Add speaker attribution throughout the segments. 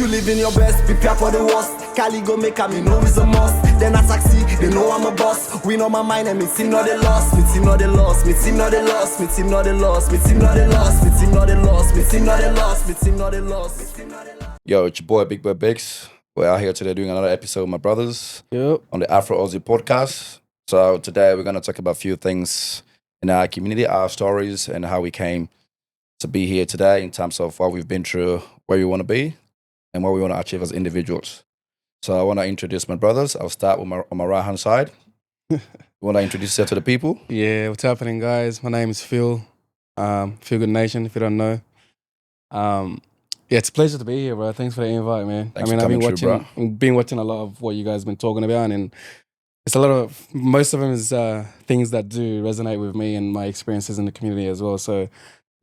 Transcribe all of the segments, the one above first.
Speaker 1: You living your best, prepare for the worst. Cali go make me know it's a must. Then I taxi, they know I'm a boss. Win on my mind and me team not the loss. Me team not the loss, me team not the loss, me team not the loss, me team not the loss, me team not the loss, me team not the loss, me team not the loss, me team not the loss. Yo, it's your boy Big Boy Biggs. We're out here today doing another episode with my brothers on the Afro Aussie podcast. So today we're going to talk about a few things in our community, our stories, and how we came to be here today in terms of what we've been through, where we want to be, and what we want to achieve as individuals. So I want to introduce my brothers. I'll start with on my right-hand side. You want to introduce yourself to the people?
Speaker 2: Yeah, what's happening, guys? My name is Phil. Feel Good Nation, if you don't know. Yeah, it's a pleasure to be here, bro. Thanks for the invite, man.
Speaker 1: Thanks for coming
Speaker 2: I've been watching a lot of what you guys have been talking about, and it's a lot of, most of them is things that do resonate with me and my experiences in the community as well. So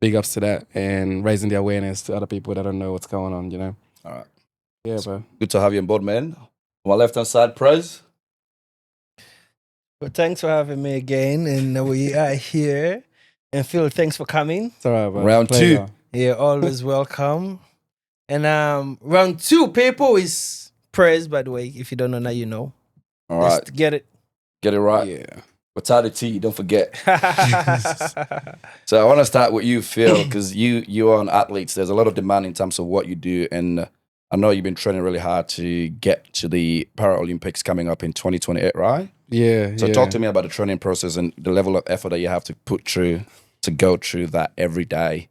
Speaker 2: big ups to that and raising the awareness to other people that don't know what's going on, you know?
Speaker 1: All right.
Speaker 2: Yeah, bro.
Speaker 1: Good to have you on board, man. On my left-hand side, Prez.
Speaker 3: Well, thanks for having me again, and we are here. And Phil, thanks for coming.
Speaker 2: It's all right, bro.
Speaker 1: Round
Speaker 2: Pleasure.
Speaker 1: 2.
Speaker 3: Yeah, always welcome. And round 2, people is Prez, by the way. If you don't know now, you know.
Speaker 1: All right.
Speaker 3: Just get it.
Speaker 1: Get it right.
Speaker 2: Yeah.
Speaker 1: Potato tea, don't forget. So I want to start with you, Phil, because you are an athlete. There's a lot of demand in terms of what you do, and I know you've been training really hard to get to the Paralympics coming up in 2028, right?
Speaker 2: Yeah.
Speaker 1: So talk to me about the training process and the level of effort that you have to put through to go through that every day.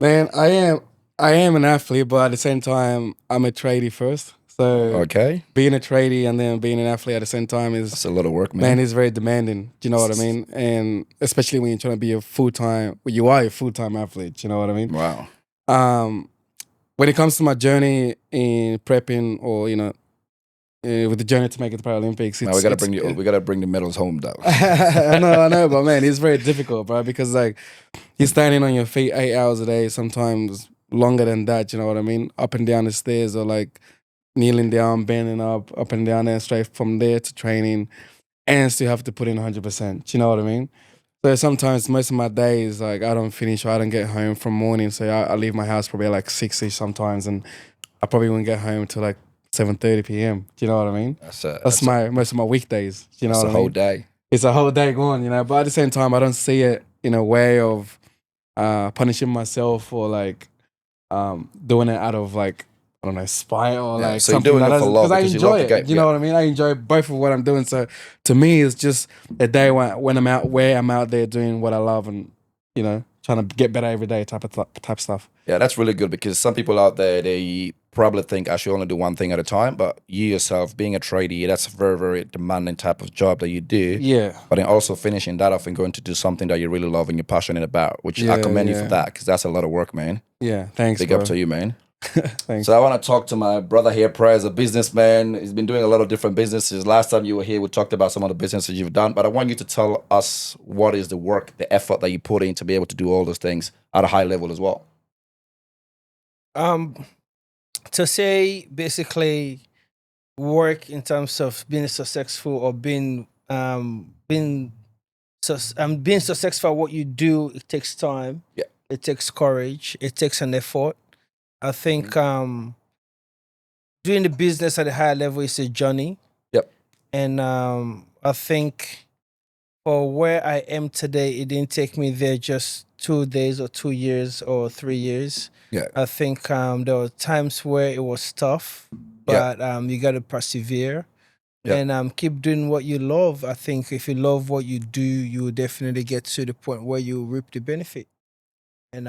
Speaker 2: Man, I am an athlete, but at the same time, I'm a tradie first. So
Speaker 1: Okay.
Speaker 2: being a tradie and then being an athlete at the same time
Speaker 1: That's a lot of work, man.
Speaker 2: it's very demanding. Do you know what I mean? And especially when you're trying to be a full-time athlete. Do you know what I mean?
Speaker 1: Wow.
Speaker 2: When it comes to my journey in prepping, or with the journey to make it to Paralympics,
Speaker 1: Now we gotta bring the medals home, though.
Speaker 2: I know, but man, it's very difficult, bro, because like you're standing on your feet 8 hours a day, sometimes longer than that. You know what I mean? Up and down the stairs, or like kneeling down, bending up and down, and straight from there to training, and still have to put in 100%. You know what I mean? So sometimes most of my days, like I don't finish or I don't get home from morning. So I leave my house probably like 6-ish sometimes, and I probably won't get home till like 7:30 p.m. Do you know what I mean? That's most of my weekdays. You know what I mean?
Speaker 1: Whole day.
Speaker 2: It's a whole day gone, you know. But at the same time, I don't see it in a way of punishing myself or like doing it out of like, I don't know, spite or like
Speaker 1: so you're
Speaker 2: something
Speaker 1: doing
Speaker 2: like
Speaker 1: it
Speaker 2: that.
Speaker 1: for love
Speaker 2: Because I
Speaker 1: because you
Speaker 2: enjoy
Speaker 1: love the
Speaker 2: it.
Speaker 1: game.
Speaker 2: You know what I mean? I enjoy both of what I'm doing. So to me, it's just a day when I'm out there doing what I love and, trying to get better every day type stuff.
Speaker 1: Yeah, that's really good, because some people out there, they probably think I should only do one thing at a time, but you yourself, being a tradie, that's a very, very demanding type of job that you do.
Speaker 2: Yeah.
Speaker 1: But then also finishing that off and going to do something that you really love and you're passionate about, which I commend you for that, because that's a lot of work, man.
Speaker 2: Yeah, thanks,
Speaker 1: Big
Speaker 2: bro.
Speaker 1: up to you, man.
Speaker 2: Thanks.
Speaker 1: So I want to talk to my brother here, Prez, a businessman. He's been doing a lot of different businesses. Last time you were here, we talked about some of the businesses you've done, but I want you to tell us what is the work, the effort that you put in to be able to do all those things at a high level as well.
Speaker 3: To say basically work in terms of being successful or being successful at what you do, it takes time.
Speaker 1: Yeah.
Speaker 3: It takes courage. It takes an effort. I think doing the business at a higher level is a journey.
Speaker 1: Yep.
Speaker 3: And I think for where I am today, it didn't take me there just 2 days or 2 years or 3 years.
Speaker 1: Yeah.
Speaker 3: I think there were times where it was tough, but you got to persevere and keep doing what you love. I think if you love what you do, you will definitely get to the point where you reap the benefit. And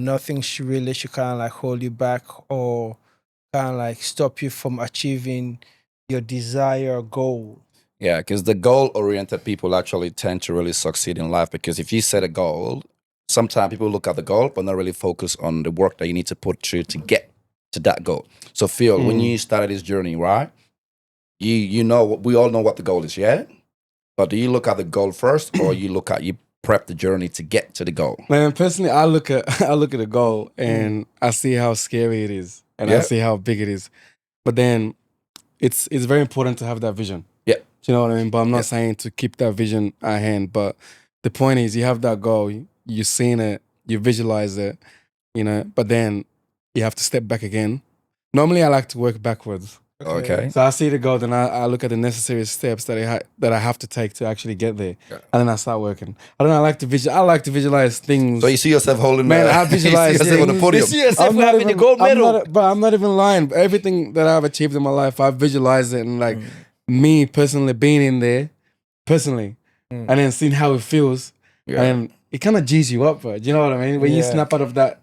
Speaker 3: nothing should kind of like hold you back or kind of like stop you from achieving your desire or goal.
Speaker 1: Yeah, because the goal-oriented people actually tend to really succeed in life, because if you set a goal, sometimes people look at the goal but not really focus on the work that you need to put through to get to that goal. So Phil, when you started this journey, right, you know, we all know what the goal is, yeah? But do you look at the goal first, or you prep the journey to get to the goal?
Speaker 2: Man, personally, I look at the goal and I see how scary it is, and I see how big it is. But then it's very important to have that vision.
Speaker 1: Yeah.
Speaker 2: Do you know what I mean? But I'm not saying to keep that vision at hand. But the point is, you have that goal, you've seen it, you visualize it, but then you have to step back again Normally, I like to work backwards.
Speaker 4: Okay.
Speaker 2: So I see the goal, then I look at the necessary steps that I have to take to actually get there, and then I start working. I don't know. I like to visualize things.
Speaker 4: So you see yourself holding
Speaker 2: Man, I
Speaker 4: you
Speaker 2: visualize
Speaker 4: see yourself on the
Speaker 2: things.
Speaker 4: podium.
Speaker 3: You see yourself having the gold medal.
Speaker 2: But I'm not even lying. Everything that I've achieved in my life, I visualize it, and like me personally being in there, and then seeing how it feels, and it kind of G's you up, bro. Do you know what I mean? When you snap out of that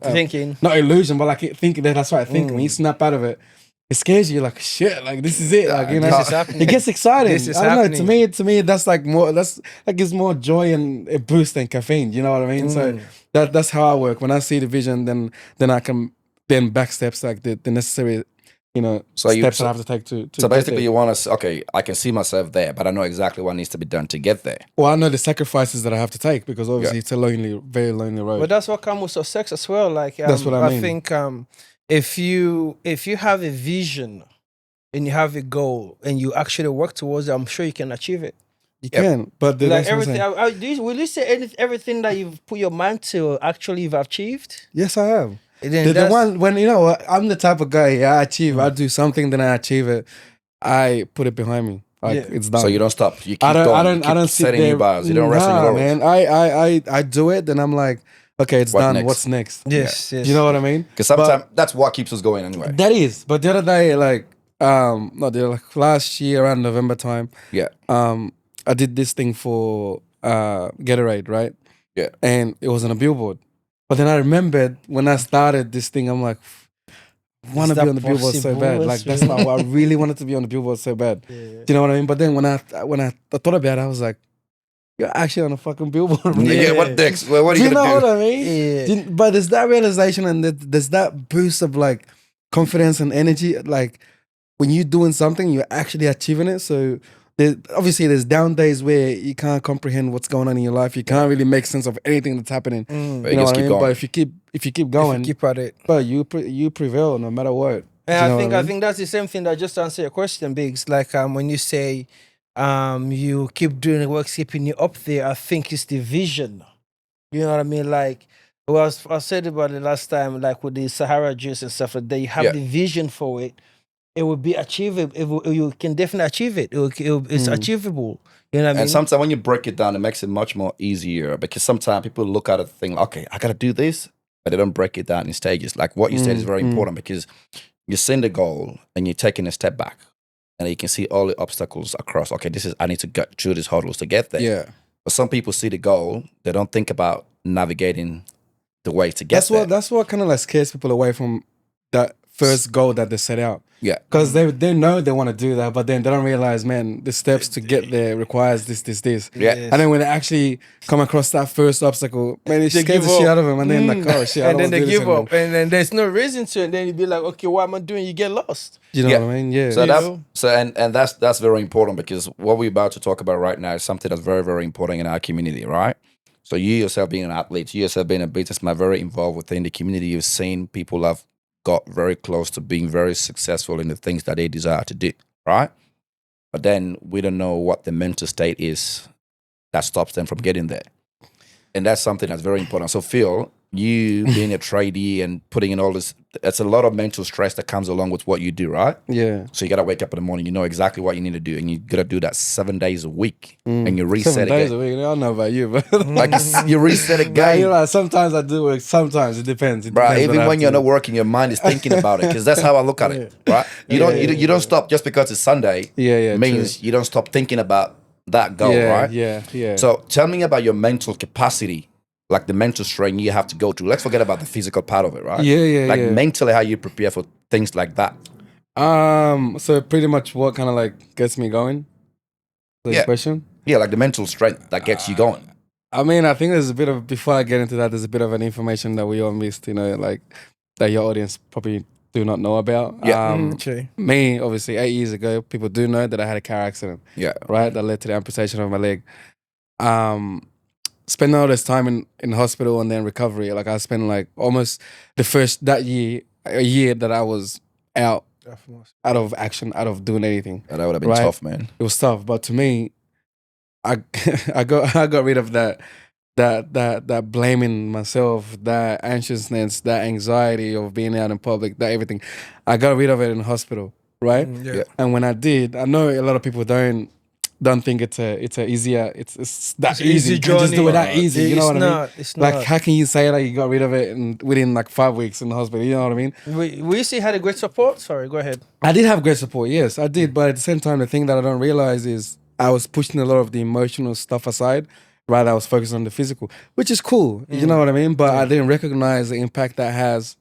Speaker 3: Thinking.
Speaker 2: not illusion, but like thinking that's what I think. When you snap out of it, it scares you. Like shit, like this is it. Like you know,
Speaker 3: This is happening.
Speaker 2: it gets exciting.
Speaker 3: This is
Speaker 2: I don't know.
Speaker 3: happening.
Speaker 2: To me, that's like more. That's like it's more joy and a boost than caffeine. You know what I mean? So that's how I work. When I see the vision, then I can back steps like the necessary. Steps I have to take to
Speaker 4: So
Speaker 2: get
Speaker 4: basically,
Speaker 2: there.
Speaker 4: you want to, okay, I can see myself there, but I know exactly what needs to be done to get there.
Speaker 2: Well, I know the sacrifices that I have to take because obviously it's a very lonely road.
Speaker 3: But that's what comes with success as well. Like
Speaker 2: That's what I mean.
Speaker 3: think if you have a vision and you have a goal and you actually work towards it, I'm sure you can achieve it.
Speaker 2: You can, but
Speaker 3: Like
Speaker 2: that's what I'm saying.
Speaker 3: will you say everything that you've put your mind to actually you've achieved?
Speaker 2: Yes, I have.
Speaker 3: Then
Speaker 2: The one when you know what, I'm the type of guy. I achieve. I do something, then I achieve it. I put it behind me. Like it's done.
Speaker 4: So you don't stop. You keep
Speaker 2: I don't.
Speaker 4: going.
Speaker 2: I don't.
Speaker 4: You
Speaker 2: I
Speaker 4: keep
Speaker 2: don't sit
Speaker 4: setting
Speaker 2: there.
Speaker 4: new bars. You don't rest on your laurels.
Speaker 2: man. I do it. Then I'm like, okay, it's
Speaker 4: What
Speaker 2: done.
Speaker 4: next?
Speaker 2: What's next?
Speaker 3: Yes.
Speaker 2: You know what I mean?
Speaker 4: Because sometimes that's what keeps us going anyway.
Speaker 2: That is. But the other day, last year around November time,
Speaker 4: Yeah.
Speaker 2: I did this thing for Gatorade, right?
Speaker 4: Yeah.
Speaker 2: And it was on a billboard. But then I remembered when I started this thing, I'm like, I want to
Speaker 3: Is
Speaker 2: be on
Speaker 3: that
Speaker 2: the billboard so
Speaker 3: possible?
Speaker 2: bad. Like that's not what I really wanted to be on the billboard so bad. Do you know what I mean? But then when I thought about it, I was like, you're actually on a fucking billboard. Man.
Speaker 4: Yeah. What next? Well, what are
Speaker 2: Do
Speaker 4: you
Speaker 2: you know
Speaker 4: gonna
Speaker 2: what
Speaker 4: do?
Speaker 2: I mean?
Speaker 3: Yeah.
Speaker 2: But there's that realization and there's that boost of like confidence and energy. Like when you're doing something, you're actually achieving it. So there's down days where you can't comprehend what's going on in your life. You can't really make sense of anything that's happening.
Speaker 4: But
Speaker 2: You
Speaker 4: you
Speaker 2: know
Speaker 4: just
Speaker 2: what I
Speaker 4: keep
Speaker 2: mean?
Speaker 4: going.
Speaker 2: But if you keep going,
Speaker 3: Keep at it.
Speaker 2: but you prevail no matter what.
Speaker 3: And
Speaker 2: Do you know what
Speaker 3: I think that's the same thing that just to answer your question, Biggs. Like when you say you keep doing the work, keeping you up there, I think it's the vision. You know what I mean? Like I said about it last time, like with the Sahara juice and stuff like that, you have the vision for it. It will be achievable. You can definitely achieve it. It's achievable. You know what I mean?
Speaker 4: And sometimes when you break it down, it makes it much more easier because sometimes people look at a thing, okay, I got to do this, but they don't break it down in stages. Like what you said is very important because you're seeing the goal and you're taking a step back and you can see all the obstacles across. Okay, I need to get through these hurdles to get there.
Speaker 2: Yeah.
Speaker 4: But some people see the goal, they don't think about navigating the way to get there.
Speaker 2: That's what kind of like scares people away from that first goal that they set out.
Speaker 4: Yeah.
Speaker 2: Because they know they want to do that, but then they don't realize, man, the steps to get there requires this.
Speaker 4: Yeah.
Speaker 2: And then when they actually come across that first obstacle, man, it
Speaker 3: They
Speaker 2: scares
Speaker 3: give
Speaker 2: the shit
Speaker 3: up.
Speaker 2: out of them. And then like, oh shit, I
Speaker 3: and
Speaker 2: don't
Speaker 3: then
Speaker 2: wanna
Speaker 3: they
Speaker 2: do this
Speaker 3: give
Speaker 2: anymore.
Speaker 3: up, and then there's no reason to. And then you'd be like, okay, what am I doing? You get lost.
Speaker 2: You know
Speaker 4: Yeah.
Speaker 2: what I mean? Yeah.
Speaker 4: And that's very important because what we're about to talk about right now is something that's very, very important in our community, right? So you yourself being an athlete, you yourself being a businessman, very involved within the community, you've seen people have got very close to being very successful in the things that they desire to do, right? But then we don't know what the mental state is that stops them from getting there. And that's something that's very important. So Phil, you being a tradie and putting in all this, it's a lot of mental stress that comes along with what you do, right?
Speaker 2: Yeah.
Speaker 4: So you got to wake up in the morning, you know exactly what you need to do, and you got to do that 7 days a week, and you reset
Speaker 2: 7 days
Speaker 4: again.
Speaker 2: a week. I don't know about you, but
Speaker 4: Like you reset
Speaker 2: yeah,
Speaker 4: again.
Speaker 2: you're right. Sometimes I do work. Sometimes it depends. It
Speaker 4: Bro,
Speaker 2: depends what I
Speaker 4: even
Speaker 2: have
Speaker 4: when you're
Speaker 2: to
Speaker 4: not
Speaker 2: do.
Speaker 4: working, your mind is thinking about it because that's how I look at it, right? You don't stop just because it's Sunday.
Speaker 2: Yeah,
Speaker 4: means you don't stop thinking about that goal, right?
Speaker 2: Yeah.
Speaker 4: So tell me about your mental capacity, like the mental strain you have to go through. Let's forget about the physical part of it, right? Like mentally, how you prepare for things like that.
Speaker 2: So pretty much what kind of like gets me going? The question.
Speaker 4: Yeah, like the mental strength that gets you going.
Speaker 2: I mean, I think there's a bit of, before I get into that, there's a bit of an information that we all missed, like that your audience probably do not know about.
Speaker 3: Okay.
Speaker 2: Me, obviously, 8 years ago, people do know that I had a car accident.
Speaker 4: Yeah.
Speaker 2: Right? That led to the amputation of my leg. Spending all this time in hospital and then recovery, like I spent like almost a year that I was out of action, out of doing anything.
Speaker 4: That would have been
Speaker 2: Right.
Speaker 4: tough, man.
Speaker 2: It was tough, but to me, I got rid of that that blaming myself, that anxiousness, that anxiety of being out in public, that everything. I got rid of it in hospital, right?
Speaker 3: Yeah.
Speaker 2: And when I did, I know a lot of people don't think it's a easier, it's that
Speaker 3: It's an
Speaker 2: easy.
Speaker 3: easy
Speaker 2: You can just do
Speaker 3: journey.
Speaker 2: it that easy. You know what I mean?
Speaker 3: It's
Speaker 2: Like,
Speaker 3: not.
Speaker 2: how can you say that you got rid of it within like 5 weeks in the hospital? You know what I mean?
Speaker 3: We used to had a great support. Sorry, go ahead.
Speaker 2: I did have great support, yes, I did. But at the same time, the thing that I don't realize is I was pushing a lot of the emotional stuff aside. Rather, I was focused on the physical, which is cool. You know what I mean? But I didn't recognize the impact that has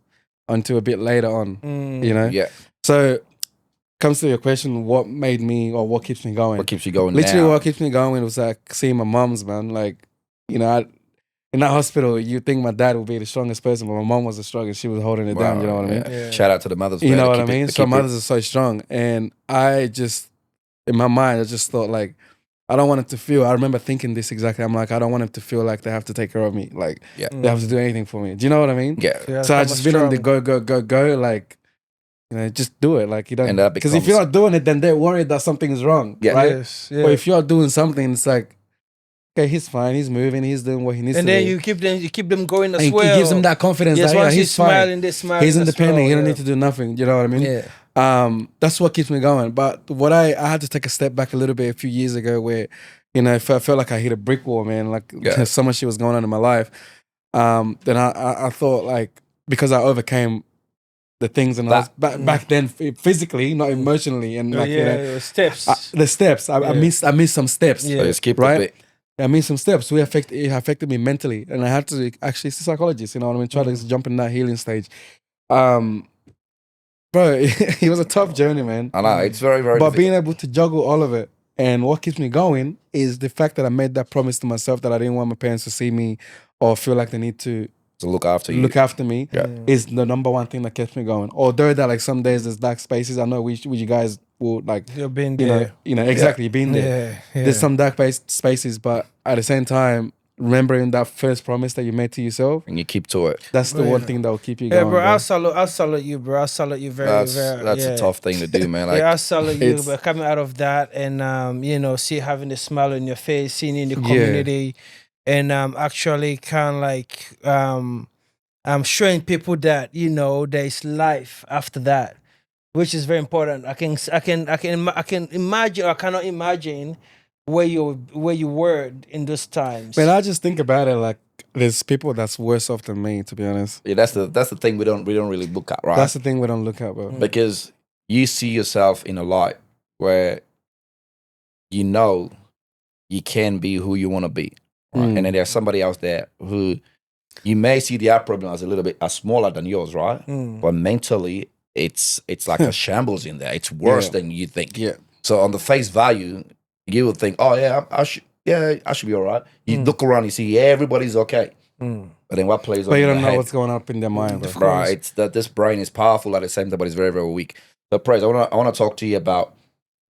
Speaker 2: until a bit later on. You know?
Speaker 4: Yeah.
Speaker 2: So, comes to your question, what made me or what keeps me going?
Speaker 4: What keeps you going
Speaker 2: Literally,
Speaker 4: now?
Speaker 2: what keeps me going was like seeing my mums, man. Like, you know, in that hospital, you think my dad would be the strongest person, but my mom was the strongest. She was holding it down. You know what I mean?
Speaker 3: Yeah.
Speaker 4: Shout out to the mothers.
Speaker 2: You
Speaker 4: man.
Speaker 2: know
Speaker 4: They
Speaker 2: what I
Speaker 4: keep it-
Speaker 2: mean?
Speaker 4: they
Speaker 2: So
Speaker 4: keep it-
Speaker 2: mothers are so strong, and I just, in my mind, I just thought like, I don't want them to feel. I remember thinking this exactly. I'm like, I don't want them to feel like they have to take care of me. Like,
Speaker 4: Yeah.
Speaker 2: they have to do anything for me. Do you know what I mean?
Speaker 4: Yeah.
Speaker 3: Yeah,
Speaker 2: So I
Speaker 3: come
Speaker 2: just been on the
Speaker 3: strong.
Speaker 2: go. Like, you know, just do it. Like, you don't.
Speaker 4: And that
Speaker 2: Because if
Speaker 4: becomes-
Speaker 2: you're not doing it, then they're worried that something is wrong.
Speaker 4: Yeah.
Speaker 2: Right.
Speaker 3: Yes. Yeah.
Speaker 2: Or if you're doing something, it's like, okay, he's fine. He's moving. He's doing what he needs
Speaker 3: and
Speaker 2: to
Speaker 3: then
Speaker 2: do.
Speaker 3: you keep them going as
Speaker 2: And
Speaker 3: well.
Speaker 2: it gives them that confidence
Speaker 3: Yes,
Speaker 2: that yeah,
Speaker 3: once you
Speaker 2: he's fine.
Speaker 3: smiling, they smile.
Speaker 2: He's independent.
Speaker 3: Well,
Speaker 2: He don't need to do nothing. You know what I mean?
Speaker 3: Yeah.
Speaker 2: That's what keeps me going. But what I had to take a step back a little bit a few years ago, where you know, if I felt like I hit a brick wall, man. Like
Speaker 4: Yeah.
Speaker 2: so much shit was going on in my life. Then I thought like because I overcame the things and I was back then physically, not emotionally, and like you know,
Speaker 3: steps.
Speaker 2: the steps. I missed some steps.
Speaker 3: Yeah.
Speaker 4: So you skip
Speaker 2: Right?
Speaker 4: a bit.
Speaker 2: I missed some steps. It affected me mentally, and I had to actually see a psychologist. You know what I mean? Try to jump in that healing stage. Bro, it was a tough journey, man.
Speaker 4: I know it's very, very.
Speaker 2: But
Speaker 4: difficult.
Speaker 2: being able to juggle all of it, and what keeps me going is the fact that I made that promise to myself that I didn't want my parents to see me or feel like they need to
Speaker 4: to look after you.
Speaker 2: look after me.
Speaker 4: Yeah.
Speaker 2: Is the number one thing that keeps me going. Although that like some days there's dark spaces, I know which you guys will like.
Speaker 3: You've been
Speaker 2: You
Speaker 3: there.
Speaker 2: know exactly being there.
Speaker 3: Yeah.
Speaker 2: There's some dark spaces, but at the same time, remembering that first promise that you made to yourself,
Speaker 4: and you keep to it.
Speaker 2: that's the
Speaker 3: Yeah.
Speaker 2: one thing that will keep you
Speaker 3: Yeah,
Speaker 2: going.
Speaker 3: bro. I'll salute you, bro. I'll salute you very,
Speaker 4: That's
Speaker 3: very.
Speaker 4: a tough thing to do, man. Like
Speaker 3: Yeah, I salute you,
Speaker 2: it's-
Speaker 3: but coming out of that and you know, see having the smile on your face, seeing in the
Speaker 2: Yeah.
Speaker 3: community, and actually kind of like I'm showing people that you know there's life after that, which is very important. I can imagine, or I cannot imagine where you were in those times.
Speaker 2: But I just think about it like there's people that's worse off than me, to be honest.
Speaker 4: yeah, that's the thing we don't really look at, right?
Speaker 2: That's the thing we don't look at, bro.
Speaker 4: Because you see yourself in a light where you know you can be who you want to be, right?
Speaker 2: Mm.
Speaker 4: And then there's somebody else there who you may see their problem as a little bit smaller than yours, right?
Speaker 3: Mm.
Speaker 4: But mentally, it's like a shambles in there. It's worse
Speaker 2: Yeah.
Speaker 4: than you think.
Speaker 2: Yeah.
Speaker 4: So on the face value, you would think, oh yeah, I should be all right. You look around, you see everybody's okay.
Speaker 3: Mm.
Speaker 4: But then what plays on
Speaker 2: But you
Speaker 4: in
Speaker 2: don't
Speaker 4: your
Speaker 2: know
Speaker 4: head?
Speaker 2: what's going up in their mind, bro.
Speaker 3: Of course.
Speaker 4: Right, it's that this brain is powerful at the same time, but it's very, very weak. So, Praise, I want to talk to you about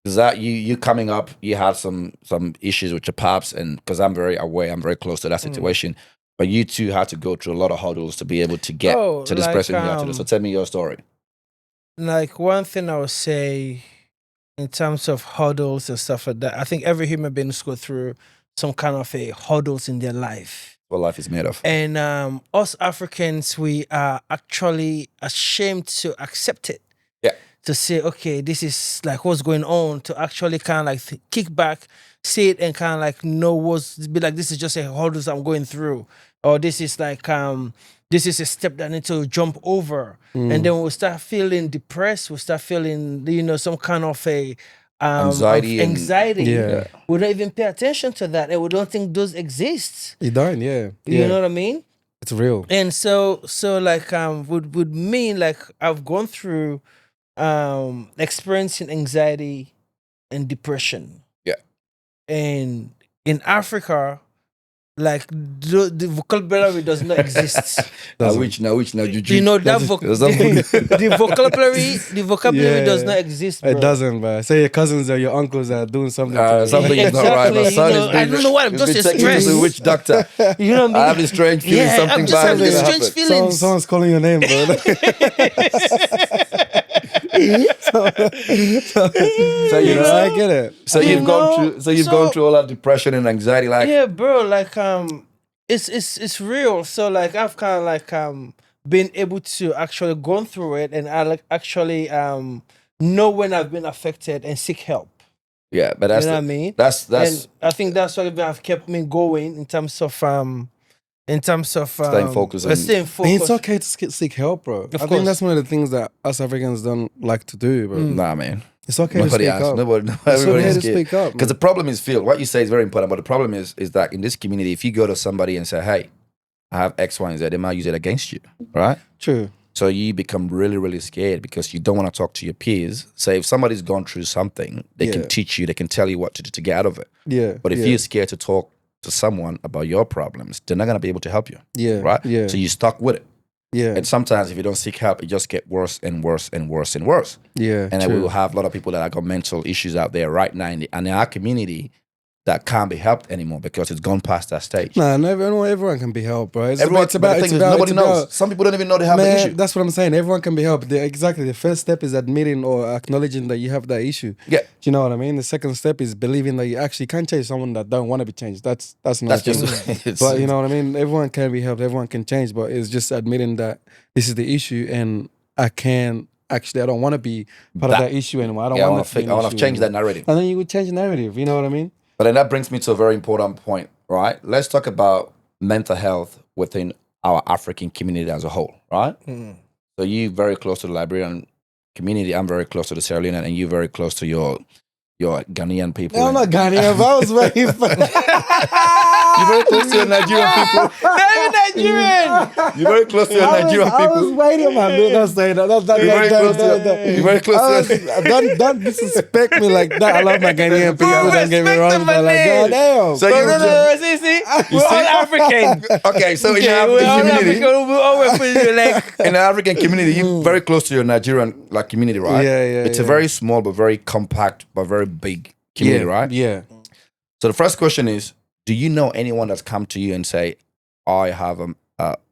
Speaker 4: is that you coming up, you had some issues with your pops, and because I'm very aware, I'm very close to that situation. But you two had to go through a lot of hurdles to be able to get
Speaker 3: Oh,
Speaker 4: to this
Speaker 3: like,
Speaker 4: person you had to do. So, tell me your story.
Speaker 3: Like one thing I would say in terms of hurdles and stuff like that, I think every human beings go through some kind of a hurdles in their life.
Speaker 4: What life is made of.
Speaker 3: And us Africans, we are actually ashamed to accept it.
Speaker 4: Yeah.
Speaker 3: To say, okay, this is like what's going on, to actually kind of like kick back, see it and kind of like know be like, this is just a hurdles I'm going through. Or this is like, this is a step that I need to jump over. And then we'll start feeling depressed. We'll start feeling, you know, some kind of a
Speaker 4: Anxiety and-
Speaker 3: anxiety.
Speaker 2: Yeah.
Speaker 3: We don't even pay attention to that. And we don't think those exist.
Speaker 2: You don't, yeah.
Speaker 3: You know what I mean?
Speaker 2: It's real.
Speaker 3: And so like would mean like I've gone through experiencing anxiety and depression.
Speaker 4: Yeah.
Speaker 3: And in Africa, like the vocabulary does not exist.
Speaker 4: Now which juju.
Speaker 3: You know that the vocabulary
Speaker 2: Yeah.
Speaker 3: does not exist, bro.
Speaker 2: It doesn't, bro. Say your cousins or your uncles are doing something. to you.
Speaker 4: Something is not right. My
Speaker 3: Exactly,
Speaker 4: son
Speaker 3: you
Speaker 4: is
Speaker 3: know,
Speaker 4: being,
Speaker 3: I don't know why, I'm
Speaker 4: he's
Speaker 3: just
Speaker 4: been taken
Speaker 3: stressed.
Speaker 4: to the witch doctor.
Speaker 3: You know what I mean?
Speaker 4: I have this strange feeling
Speaker 3: Yeah,
Speaker 4: something
Speaker 3: I'm just
Speaker 4: bad
Speaker 3: having
Speaker 4: is
Speaker 3: this
Speaker 4: going to
Speaker 3: strange
Speaker 4: happen.
Speaker 3: feelings.
Speaker 2: Someone's calling your name, bro.
Speaker 4: So
Speaker 2: You know, I get it.
Speaker 4: So you've
Speaker 3: You
Speaker 4: gone
Speaker 3: know,
Speaker 4: through. So you've gone through all that depression and anxiety. Like
Speaker 3: Yeah, bro. Like it's real. So like I've kind of like been able to actually gone through it, and I like actually know when I've been affected and seek help.
Speaker 4: Yeah, but
Speaker 3: You
Speaker 4: that's
Speaker 3: know what I
Speaker 4: the,
Speaker 3: mean?
Speaker 4: that's
Speaker 3: And I think that's what have kept me going in terms of
Speaker 4: Staying focused and-
Speaker 3: staying
Speaker 2: And
Speaker 3: focused.
Speaker 2: it's okay to seek help, bro. I
Speaker 3: course.
Speaker 2: think that's one of the things that us Africans don't like to do, bro.
Speaker 4: nah, man.
Speaker 2: It's okay
Speaker 4: Nobody
Speaker 2: to speak
Speaker 4: asks.
Speaker 2: up.
Speaker 4: Nobody.
Speaker 2: It's
Speaker 4: Everybody
Speaker 2: okay
Speaker 4: is
Speaker 2: to
Speaker 4: scared.
Speaker 2: speak up,
Speaker 4: Because the problem is, Phil, what you say is very important. But the problem is that in this community, if you go to somebody and say, "Hey, I have X, Y, and Z," they might use it against you, right?
Speaker 2: True.
Speaker 4: So you become really, really scared because you don't want to talk to your peers. So if somebody's gone through something, they can
Speaker 2: Yeah.
Speaker 4: teach you, they can tell you what to do to get out of it.
Speaker 2: Yeah.
Speaker 4: But if
Speaker 2: yeah.
Speaker 4: you're scared to talk to someone about your problems, they're not going to be able to help you,
Speaker 2: yeah,
Speaker 4: right?
Speaker 2: Yeah.
Speaker 4: So you're stuck with it.
Speaker 2: yeah.
Speaker 4: And sometimes if you don't seek help, it just get worse and worse and worse and worse.
Speaker 2: Yeah.
Speaker 4: And then we
Speaker 2: true.
Speaker 4: will have a lot of people that have got mental issues out there right now in our community that can't be helped anymore because it's gone past that stage.
Speaker 2: Nah, no, everyone can be helped, bro. It's
Speaker 4: Everyone,
Speaker 2: it's about,
Speaker 4: but the
Speaker 2: it's
Speaker 4: thing is,
Speaker 2: about,
Speaker 4: nobody
Speaker 2: it's
Speaker 4: knows.
Speaker 2: about-
Speaker 4: Some people don't even know they have the
Speaker 2: Man,
Speaker 4: issue.
Speaker 2: that's what I'm saying. Everyone can be helped. Exactly. The first step is admitting or acknowledging that you have that issue.
Speaker 4: Yeah.
Speaker 2: Do you know what I mean? The second step is believing that you actually can change someone that don't want to be changed. That's not.
Speaker 4: That's just, it's,
Speaker 2: But you know what I mean? Everyone can be helped. Everyone can change. But it's just admitting that this is the issue, and I don't want to be part of that issue anymore. I don't
Speaker 4: yeah, I
Speaker 2: want
Speaker 4: want
Speaker 2: to.
Speaker 4: to change that narrative.
Speaker 2: And then you would change the narrative. You know what I mean?
Speaker 4: But then that brings me to a very important point, right? Let's talk about mental health within our African community as a whole, right? So you very close to the Liberian community. I'm very close to the Sierra Leone, and you very close to your Ghanaian people.
Speaker 2: I'm not Ghanaian. But I was waiting for.
Speaker 4: You're very close to your Nigerian people.
Speaker 3: Nigerian.
Speaker 4: You're very close to your Nigerian
Speaker 2: I was
Speaker 4: people.
Speaker 2: waiting, man. Don't say that.
Speaker 4: You're very close to You're very close to
Speaker 2: Don't disrespect me like that. I love my Ghanaian people.
Speaker 3: Bro,
Speaker 2: Don't get me
Speaker 3: respect
Speaker 2: wrong,
Speaker 3: them,
Speaker 2: but like,
Speaker 3: man.
Speaker 2: goddamn.
Speaker 4: So
Speaker 3: No,
Speaker 4: you
Speaker 3: no, no, see, we're all African.
Speaker 4: Okay, so in the
Speaker 3: Okay, we're all
Speaker 4: African community,
Speaker 3: African. We always put it like.
Speaker 4: in the African community, you're very close to your Nigerian like community, right?
Speaker 2: Yeah,
Speaker 4: It's a very small but very compact but very big community, right?
Speaker 2: Yeah.
Speaker 4: So the first question is, do you know anyone that's come to you and say, I have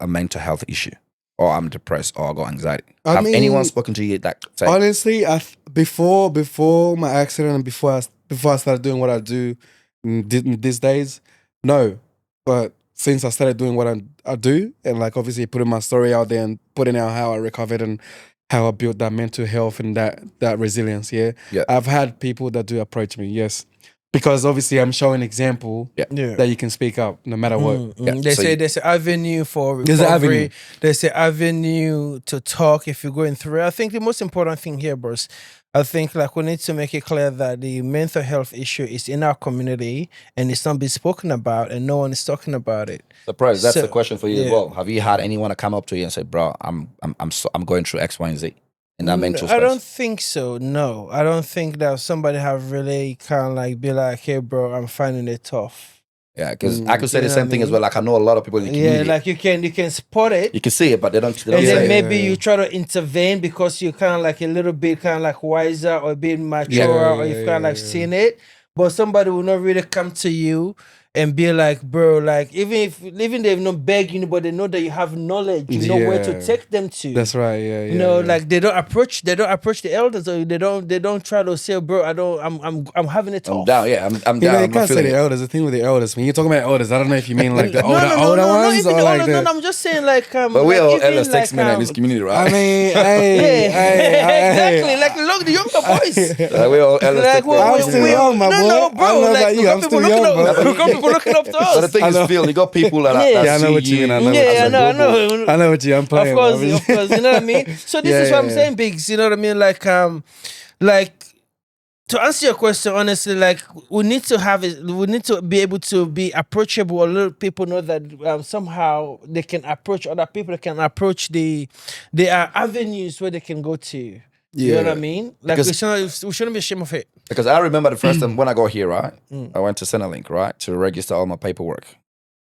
Speaker 4: a mental health issue, or I'm depressed, or I got anxiety?
Speaker 2: I
Speaker 4: Have
Speaker 2: mean,
Speaker 4: anyone spoken to you that say,
Speaker 2: Honestly, before my accident and before I started doing what I do these days, no. But since I started doing what I do, and like obviously putting my story out there and putting out how I recovered and how I built that mental health and that resilience, yeah, I've had people that do approach me, yes. Because obviously I'm showing example that you can speak up no matter what.
Speaker 3: They
Speaker 4: So
Speaker 3: say there's an avenue for recovery.
Speaker 2: There's an avenue.
Speaker 3: There's an avenue to talk if you're going through it. I think the most important thing here, bros, I think like we need to make it clear that the mental health issue is in our community and it's not being spoken about and no one is talking about it.
Speaker 4: surprise, that's
Speaker 3: So,
Speaker 4: the question for you as
Speaker 3: yeah.
Speaker 4: well. Have you had anyone to come up to you and say, bro, I'm going through X, Y, and Z in that mental space?
Speaker 3: I don't think so. No, I don't think that somebody have really kind of like be like, "Hey, bro, I'm finding it tough."
Speaker 4: Yeah, because I could say the
Speaker 3: you know
Speaker 4: same
Speaker 3: what I
Speaker 4: thing as
Speaker 3: mean?
Speaker 4: well. Like I know a lot of people in the
Speaker 3: Yeah,
Speaker 4: community.
Speaker 3: like you can spot it.
Speaker 4: You can see it, but they don't
Speaker 3: And
Speaker 4: say
Speaker 3: then
Speaker 4: it.
Speaker 3: maybe you try to intervene because you're kind of like a little bit kind of like wiser or a bit mature or you've kind of like seen it. But somebody will not really come to you and be like, bro, like even they've not beg you, but they know that you have knowledge, you know where to
Speaker 2: Yeah.
Speaker 3: take them to.
Speaker 2: That's right,
Speaker 3: You know, like they don't approach the elders, or they don't try to say, bro, I'm having it tough.
Speaker 4: I'm down. Yeah, I'm
Speaker 2: You
Speaker 4: down.
Speaker 2: know, you
Speaker 4: I'm not
Speaker 2: can't say
Speaker 4: feeling
Speaker 2: the
Speaker 4: it.
Speaker 2: elders. The thing with the elders, when you're talking about elders, I don't know if you mean like the
Speaker 3: No,
Speaker 2: older
Speaker 3: no,
Speaker 2: ones
Speaker 3: even
Speaker 2: or
Speaker 3: the
Speaker 2: like
Speaker 3: older,
Speaker 2: the.
Speaker 3: no, I'm just saying like
Speaker 4: But we're
Speaker 3: like,
Speaker 4: all
Speaker 3: even,
Speaker 4: elder statesmen in this community,
Speaker 2: I
Speaker 4: right?
Speaker 2: mean, hey,
Speaker 3: exactly. Like look, the younger boys.
Speaker 4: We're all elder
Speaker 3: Like,
Speaker 4: statesmen.
Speaker 2: I'm still young, my boy.
Speaker 3: No, bro.
Speaker 2: I don't know
Speaker 3: like,
Speaker 2: about you,
Speaker 3: we got
Speaker 2: I'm
Speaker 3: people
Speaker 2: still young,
Speaker 3: looking
Speaker 2: bro.
Speaker 3: up. We got people looking up to
Speaker 4: But the
Speaker 3: us.
Speaker 4: thing
Speaker 2: I
Speaker 4: is,
Speaker 2: know.
Speaker 4: Phil, you got people that,
Speaker 3: Yeah.
Speaker 4: that
Speaker 2: Yeah, I know
Speaker 4: see
Speaker 2: what you mean, I know
Speaker 4: as
Speaker 2: what you
Speaker 3: Yeah,
Speaker 2: mean.
Speaker 3: I know.
Speaker 2: I know what I'm playing.
Speaker 3: Of course,
Speaker 2: bro.
Speaker 3: of course. You know what I mean? So this
Speaker 2: Yeah,
Speaker 3: is what I'm
Speaker 2: yeah.
Speaker 3: saying, Biggs. You know what I mean? Like to answer your question honestly, like we need to have it. We need to be able to be approachable. A lot of people know that somehow they can approach other people. They can approach there are avenues where they can go to. You know what I mean? Like
Speaker 4: Because-
Speaker 3: we shouldn't be ashamed of it.
Speaker 4: Because I remember the first time when I got here, right? I went to Centrelink, right, to register all my paperwork.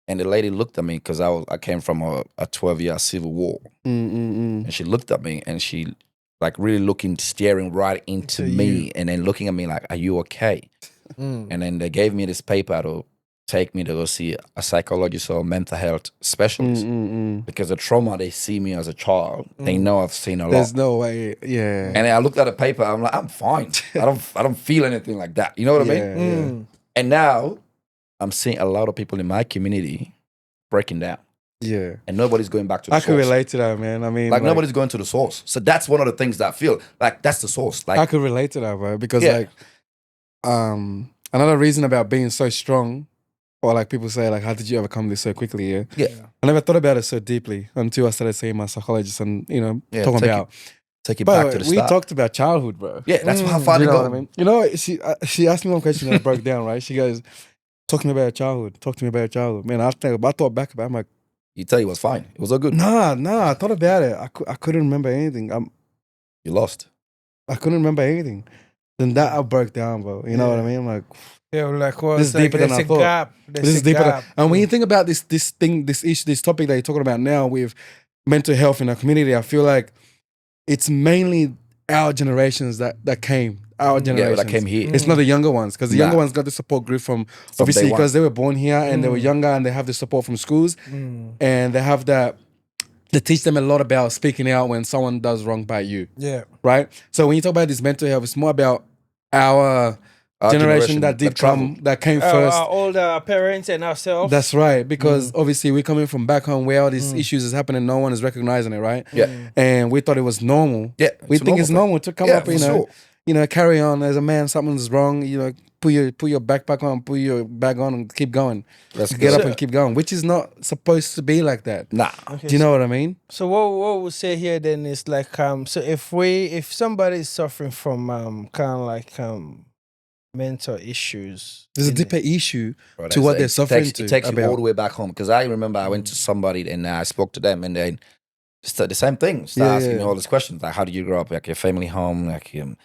Speaker 4: And the lady looked at me because I came from a 12-year civil war. And she looked at me and she like really staring right into me and then looking at me like, are you okay? And then they gave me this paper to take me to go see a psychologist or mental health specialist. Because the trauma they see me as a child, they know I've seen a lot.
Speaker 2: There's no way. Yeah.
Speaker 4: And then I looked at the paper, I'm like, I'm fine. I don't feel anything like that. You know what I mean?
Speaker 2: Yeah.
Speaker 4: And now I'm seeing a lot of people in my community breaking down,
Speaker 2: Yeah.
Speaker 4: and nobody's going back to the
Speaker 2: I
Speaker 4: source.
Speaker 2: can relate to that, man. I mean,
Speaker 4: Like nobody's going to the source. So that's one of the things that I feel like that's the source.
Speaker 2: I
Speaker 4: Like
Speaker 2: could relate to that, bro. Because
Speaker 4: Yeah.
Speaker 2: like, another reason about being so strong, or like people say, like, how did you overcome this so quickly? Yeah.
Speaker 4: Yeah.
Speaker 2: I never thought about it so deeply until I started seeing my psychologist and
Speaker 4: Yeah,
Speaker 2: talking
Speaker 4: take
Speaker 2: about.
Speaker 4: take it back
Speaker 2: But
Speaker 4: to the
Speaker 2: we
Speaker 4: start.
Speaker 2: talked about childhood, bro.
Speaker 4: Yeah, that's how
Speaker 2: Do
Speaker 4: far
Speaker 2: you
Speaker 4: to
Speaker 2: know
Speaker 4: go.
Speaker 2: what I mean? You know, she asked me one question and I broke down. Right? She goes, "Talk to me about your childhood. Talk to me about your childhood." Man, I thought back about it. I'm like,
Speaker 4: You tell you it was fine. It was all good.
Speaker 2: nah. I thought about it. I couldn't remember anything.
Speaker 4: You lost.
Speaker 2: I couldn't remember anything. Then that I broke down, bro. You know what I mean? I'm like,
Speaker 3: Yeah, like well,
Speaker 2: This is
Speaker 3: it's like,
Speaker 2: deeper than
Speaker 3: there's
Speaker 2: I
Speaker 3: a
Speaker 2: thought.
Speaker 3: gap.
Speaker 2: this
Speaker 3: There's
Speaker 2: is
Speaker 3: a
Speaker 2: deeper.
Speaker 3: gap.
Speaker 2: And when you think about this thing, this issue, this topic that you're talking about now with mental health in our community, I feel like it's mainly our generations that came. Our
Speaker 4: Yeah,
Speaker 2: generations.
Speaker 4: that came here.
Speaker 2: It's not the younger ones, because the
Speaker 4: Nah.
Speaker 2: younger ones got the support group from
Speaker 4: From
Speaker 2: obviously
Speaker 4: day one.
Speaker 2: because they were born here and they were younger and they have the support from schools and they have that. They teach them a lot about speaking out when someone does wrong by you,
Speaker 3: Yeah.
Speaker 2: right? So when you talk about this mental health, it's more about our generation that did come, that came first.
Speaker 3: Our older parents and ourselves.
Speaker 2: That's right, because obviously we're coming from back home where all these issues is happening, no one is recognizing it, right?
Speaker 4: Yeah.
Speaker 2: And we thought it was normal.
Speaker 4: Yeah,
Speaker 2: we
Speaker 4: it's a
Speaker 2: think it's
Speaker 4: normal
Speaker 2: normal to come
Speaker 4: Yeah,
Speaker 2: up,
Speaker 4: for sure.
Speaker 2: carry on as a man. Something's wrong, put your backpack on, put your bag on, and keep going.
Speaker 4: Let's
Speaker 2: Get
Speaker 4: go.
Speaker 2: up and keep going, which is not supposed to be like that.
Speaker 4: Nah.
Speaker 2: Do you know what I mean?
Speaker 3: So what we'll say here then is like so if somebody is suffering from kind of like mental issues,
Speaker 2: There's a
Speaker 3: in-
Speaker 2: deeper issue
Speaker 4: Bro,
Speaker 2: to what
Speaker 4: it
Speaker 2: they're suffering
Speaker 4: takes,
Speaker 2: to.
Speaker 4: It takes you all
Speaker 2: about.
Speaker 4: the way back home. Because I remember I went to somebody and I spoke to them and then the same thing. Start asking me all these questions like, how did you grow up? Like your family home? Like and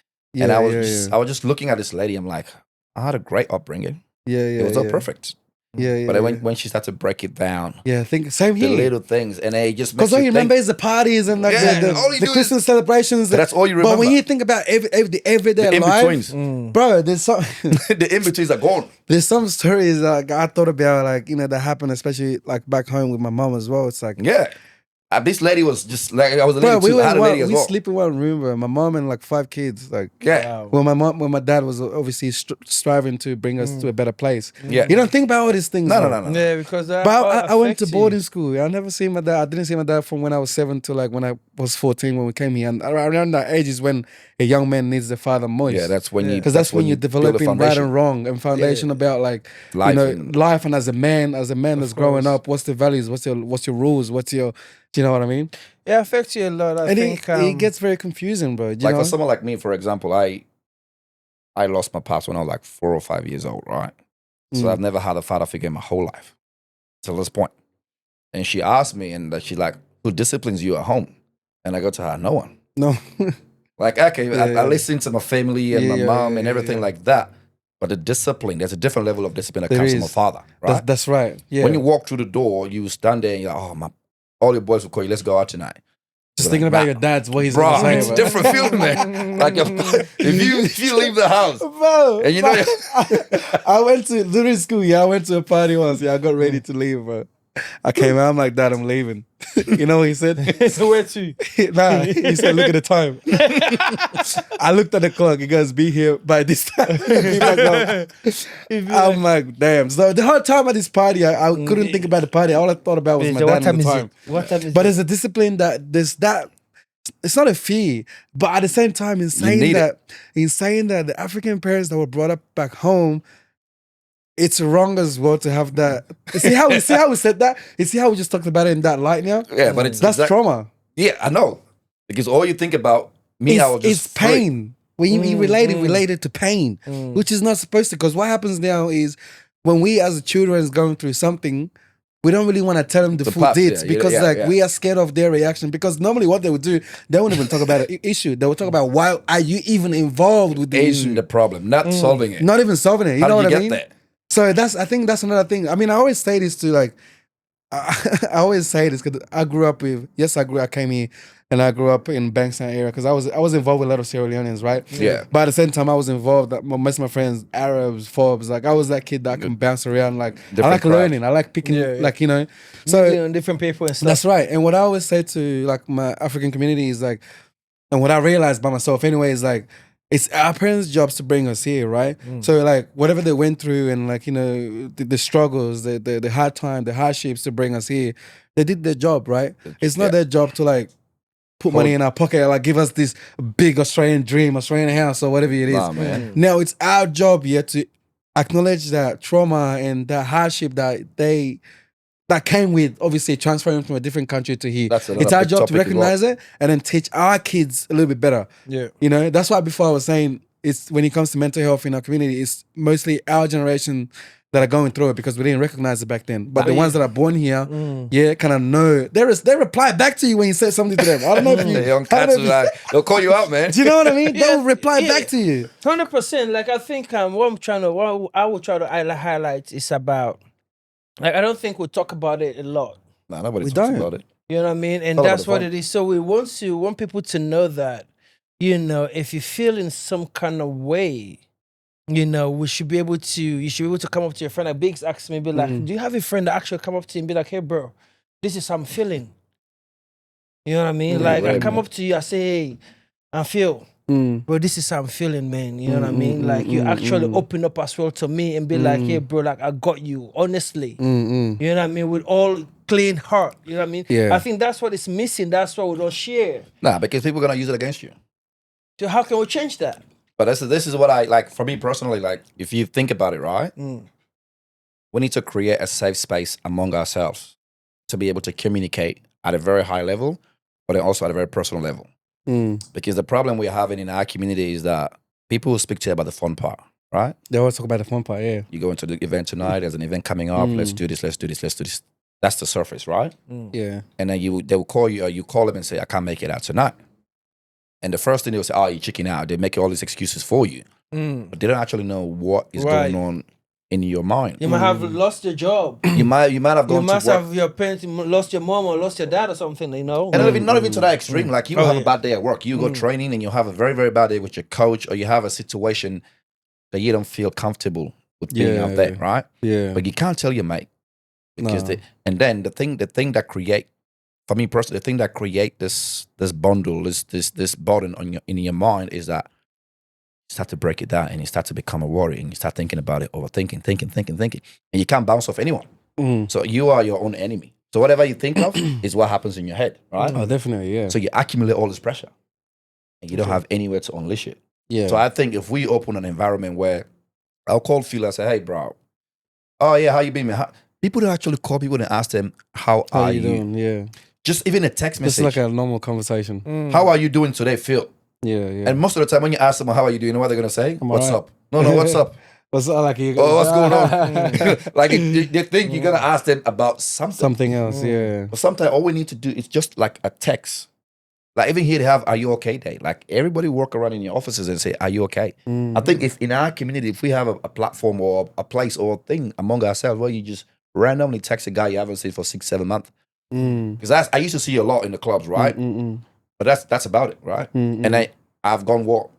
Speaker 4: I was I was just looking at this lady. I'm like, I had a great upbringing. It was all perfect. But when she started to break it down,
Speaker 2: I think same
Speaker 4: the
Speaker 2: here.
Speaker 4: little things, and it just
Speaker 2: Because
Speaker 4: makes
Speaker 2: all
Speaker 4: you
Speaker 2: you
Speaker 4: think.
Speaker 2: remember is the parties and like
Speaker 4: Yeah,
Speaker 2: the,
Speaker 4: all you
Speaker 2: the
Speaker 4: do is-
Speaker 2: Christmas celebrations.
Speaker 4: But that's all you remember.
Speaker 2: But when you think about the everyday
Speaker 4: The
Speaker 2: life,
Speaker 4: in-betweens.
Speaker 2: bro, there's some
Speaker 4: The in-betweens are gone.
Speaker 2: there's some stories like I thought about, like that happened, especially like back home with my mom as well. It's like,
Speaker 4: Yeah. This lady was just like, I was a
Speaker 2: bro,
Speaker 4: lady too. I had a lady as
Speaker 2: we
Speaker 4: well.
Speaker 2: sleep in one room, bro. My mom and like 5 kids. Like,
Speaker 4: Yeah.
Speaker 2: when my dad was obviously striving to bring us to a better place.
Speaker 4: Yeah.
Speaker 2: You don't think about all these things.
Speaker 4: No,
Speaker 2: bro.
Speaker 4: no, no, no.
Speaker 3: Yeah, because that
Speaker 2: But I went to
Speaker 3: affects you.
Speaker 2: boarding school. I never seen my dad. I didn't see my dad from when I was 7 to like when I was 14 when we came here. And around that age is when a young man needs the father most.
Speaker 4: Yeah, that's when you.
Speaker 2: Because that's when you're
Speaker 4: build a
Speaker 2: developing right
Speaker 4: foundation.
Speaker 2: and wrong and foundation about like
Speaker 4: Life
Speaker 2: life
Speaker 4: and-
Speaker 2: and as a man that's growing
Speaker 3: course.
Speaker 2: up, what's the values, what's your rules, do you know what I mean?
Speaker 3: Yeah, it affects you a lot. I
Speaker 2: And
Speaker 3: think
Speaker 2: it gets very confusing, bro.
Speaker 4: Like for someone like me, for example, I lost my pops when I was like 4 or 5 years old, right? So I've never had a father figure in my whole life till this point. And she asked me, and she's like, "Who disciplines you at home?" And I go to her, "No one."
Speaker 2: No.
Speaker 4: Like, okay,
Speaker 2: Yeah.
Speaker 4: I listen to my family and my
Speaker 2: Yeah,
Speaker 4: mom
Speaker 2: yeah,
Speaker 4: and
Speaker 2: yeah,
Speaker 4: everything
Speaker 2: yeah.
Speaker 4: like that. But the discipline, there's a different level of discipline that
Speaker 2: There
Speaker 4: comes from
Speaker 2: is.
Speaker 4: a father, right?
Speaker 2: That's right. Yeah.
Speaker 4: When you walk through the door, you stand there and you're like, "Oh, all your boys will call you, let's go out tonight."
Speaker 2: Just
Speaker 4: You're
Speaker 2: thinking
Speaker 4: like,
Speaker 2: about
Speaker 4: "Nah."
Speaker 2: your dad's what he's
Speaker 4: Bro,
Speaker 2: gonna say,
Speaker 4: it's
Speaker 2: bro.
Speaker 4: different feeling, man. Like if you leave the house,
Speaker 2: Bro,
Speaker 4: and you know,
Speaker 2: I went to during school. I went to a party once. I got ready to leave, bro. I came out. I'm like, "Dad, I'm leaving." You know what he said?
Speaker 3: So where to?
Speaker 2: Nah, he said, "Look at the time." I looked at the clock. He goes, "Be here by this time." Be back home. I'm like, "Damn!" So the whole time at this party, I couldn't think about the party. All I thought about was my
Speaker 3: So
Speaker 2: dad
Speaker 3: what time
Speaker 2: at the
Speaker 3: is
Speaker 2: time.
Speaker 3: it? What time is
Speaker 2: But
Speaker 3: it?
Speaker 2: there's a discipline there's that. It's not a fear, but at the same time, in saying
Speaker 4: need
Speaker 2: that the African parents that were brought up back home, it's wrong as well to have that. You see how we said that? You see how we just talked about it in that light now?
Speaker 4: yeah, but it's
Speaker 2: That's trauma.
Speaker 4: Yeah, I know, because all you think about me, I was just
Speaker 2: It's pain. When you related to pain, which is not supposed to. Because what happens now is when we as children is going through something, we don't really want to tell them the full
Speaker 4: past,
Speaker 2: deeds
Speaker 4: yeah,
Speaker 2: because
Speaker 4: yeah.
Speaker 2: we are scared of their reaction. Because normally what they would do, they won't even talk about an issue. They will talk about why are you even involved with the
Speaker 4: Asian
Speaker 2: issue,
Speaker 4: the problem, not solving it.
Speaker 2: not even solving it. You
Speaker 4: How
Speaker 2: know
Speaker 4: did
Speaker 2: what
Speaker 4: you
Speaker 2: I
Speaker 4: get
Speaker 2: mean?
Speaker 4: there?
Speaker 2: So I think that's another thing. I mean, I always say this to like, I always say this because I grew up with. Yes, I came here and I grew up in Bankstown area because I was involved with a lot of Sierra Leoneans, right?
Speaker 4: Yeah.
Speaker 2: But at the same time, I was involved. Most of my friends, Arabs, Forbes, like I was that kid that can bounce around. Like I
Speaker 4: Different
Speaker 2: like
Speaker 4: crowd.
Speaker 2: learning. I like picking.
Speaker 3: Yeah, yeah.
Speaker 2: Like So
Speaker 3: Meeting on different people and stuff.
Speaker 2: that's right. And what I always say to like my African community is like, and what I realized by myself anyway is like, it's our parents' jobs to bring us here, right? So like whatever they went through and like, you know, the struggles, the hard time, the hardships to bring us here, they did their job, right? It's not their job to like put money in our pocket, like give us this big Australian dream, Australian house or whatever it is.
Speaker 4: Nah, man.
Speaker 2: Now it's our job here to acknowledge that trauma and that hardship that came with obviously transferring from a different country to here.
Speaker 4: That's another
Speaker 2: It's our
Speaker 4: big
Speaker 2: job to
Speaker 4: topic as well.
Speaker 2: recognize it and then teach our kids a little bit better.
Speaker 3: Yeah.
Speaker 2: You know, that's why before I was saying it's when it comes to mental health in our community, it's mostly our generation that are going through it because we didn't recognize it back then. But the ones that are born here, kind of know. They reply back to you when you say something to them. I don't know if you.
Speaker 4: The young
Speaker 2: I don't
Speaker 4: cats
Speaker 2: know
Speaker 4: are
Speaker 2: if
Speaker 4: like, they'll call you out, man.
Speaker 2: do you know what I mean?
Speaker 3: Yeah,
Speaker 2: They'll reply
Speaker 3: yeah.
Speaker 2: back to you.
Speaker 3: 100%. Like I think what I will try to highlight is about, like, I don't think we talk about it a lot.
Speaker 4: Nah, nobody
Speaker 2: We
Speaker 4: talks
Speaker 2: don't.
Speaker 4: about it.
Speaker 3: You know what I mean? And
Speaker 4: All over
Speaker 3: that's
Speaker 4: the
Speaker 3: what
Speaker 4: phone.
Speaker 3: it is. So we want people to know that, you know, if you feel in some kind of way, you know, you should be able to come up to your friend. Like Biggs asked me, be like, do you have a friend that actually come up to you and be like, hey bro, this is how I'm feeling. You know what I mean? Like I
Speaker 4: right,
Speaker 3: come
Speaker 4: man.
Speaker 3: up to you, I say, hey, I feel, bro, this is how I'm feeling, man. You know what I mean? Like you actually open up as well to me and be like, hey bro, like I got you, honestly. You know what I mean? With all clean heart. You know what I mean?
Speaker 2: Yeah.
Speaker 3: I think that's what is missing. That's why we don't share.
Speaker 4: Nah, because people are gonna use it against you.
Speaker 3: So how can we change that?
Speaker 4: But this is what I like for me personally. Like, if you think about it, right? We need to create a safe space among ourselves to be able to communicate at a very high level, but then also at a very personal level. Because the problem we're having in our community is that people will speak to you about the fun part, right?
Speaker 2: They always talk about the fun part, yeah.
Speaker 4: You go into the event tonight. There's an event coming up. Let's do this. Let's do this. Let's do this. That's the surface, right?
Speaker 2: Yeah.
Speaker 4: And then they will call you, or you call them and say, I can't make it out tonight. And the first thing they'll say, oh, you're checking out. They make all these excuses for you. But they don't actually know what is
Speaker 3: Right.
Speaker 4: going on in your mind.
Speaker 3: You might have lost your job.
Speaker 4: You might have
Speaker 3: You
Speaker 4: gone
Speaker 3: must
Speaker 4: to work.
Speaker 3: have your parents, lost your mom or lost your dad or something, you know?
Speaker 4: And not even to that extreme. Like you
Speaker 3: Oh,
Speaker 4: have
Speaker 3: yeah.
Speaker 4: a bad day at work. You go training and you have a very, very bad day with your coach, or you have a situation that you don't feel comfortable with being
Speaker 2: Yeah,
Speaker 4: out there,
Speaker 2: yeah.
Speaker 4: right?
Speaker 2: Yeah.
Speaker 4: But you can't tell your mate. Because
Speaker 2: No.
Speaker 4: and then the thing that create, for me personally, the thing that create this bundle, this burden in your mind is that you start to break it down and you start to become a worry and you start thinking about it, overthinking, thinking. And you can't bounce off anyone. So you are your own enemy. So whatever you think of is what happens in your head, right?
Speaker 2: Oh, definitely, yeah.
Speaker 4: So you accumulate all this pressure and you don't have anywhere to unleash it.
Speaker 2: Yeah.
Speaker 4: So I think if we open an environment where I'll call Phil and say, hey, bro, oh yeah, how you been, man? People don't actually call people and ask them, how
Speaker 2: How
Speaker 4: are
Speaker 2: you
Speaker 4: you?
Speaker 2: doing? Yeah.
Speaker 4: Just even a text
Speaker 2: It's
Speaker 4: message.
Speaker 2: like a normal conversation.
Speaker 4: How are you doing today, Phil?
Speaker 2: Yeah, yeah.
Speaker 4: And most of the time when you ask someone, how are you doing, you know what they're going to say?
Speaker 2: I'm
Speaker 4: What's
Speaker 2: alright.
Speaker 4: up? No, what's up?
Speaker 2: What's like you?
Speaker 4: Oh, what's going on? Like they think you're going to ask them about something.
Speaker 2: Something else, yeah.
Speaker 4: But sometimes all we need to do is just like a text. Like even here they have, are you okay day? Like everybody walk around in your offices and say, are you okay? I think if in our community, if we have a platform or a place or a thing among ourselves where you just randomly text a guy you haven't seen for 6-7 months. Because I used to see a lot in the clubs, right? But that's about it, right? And I've gone, what,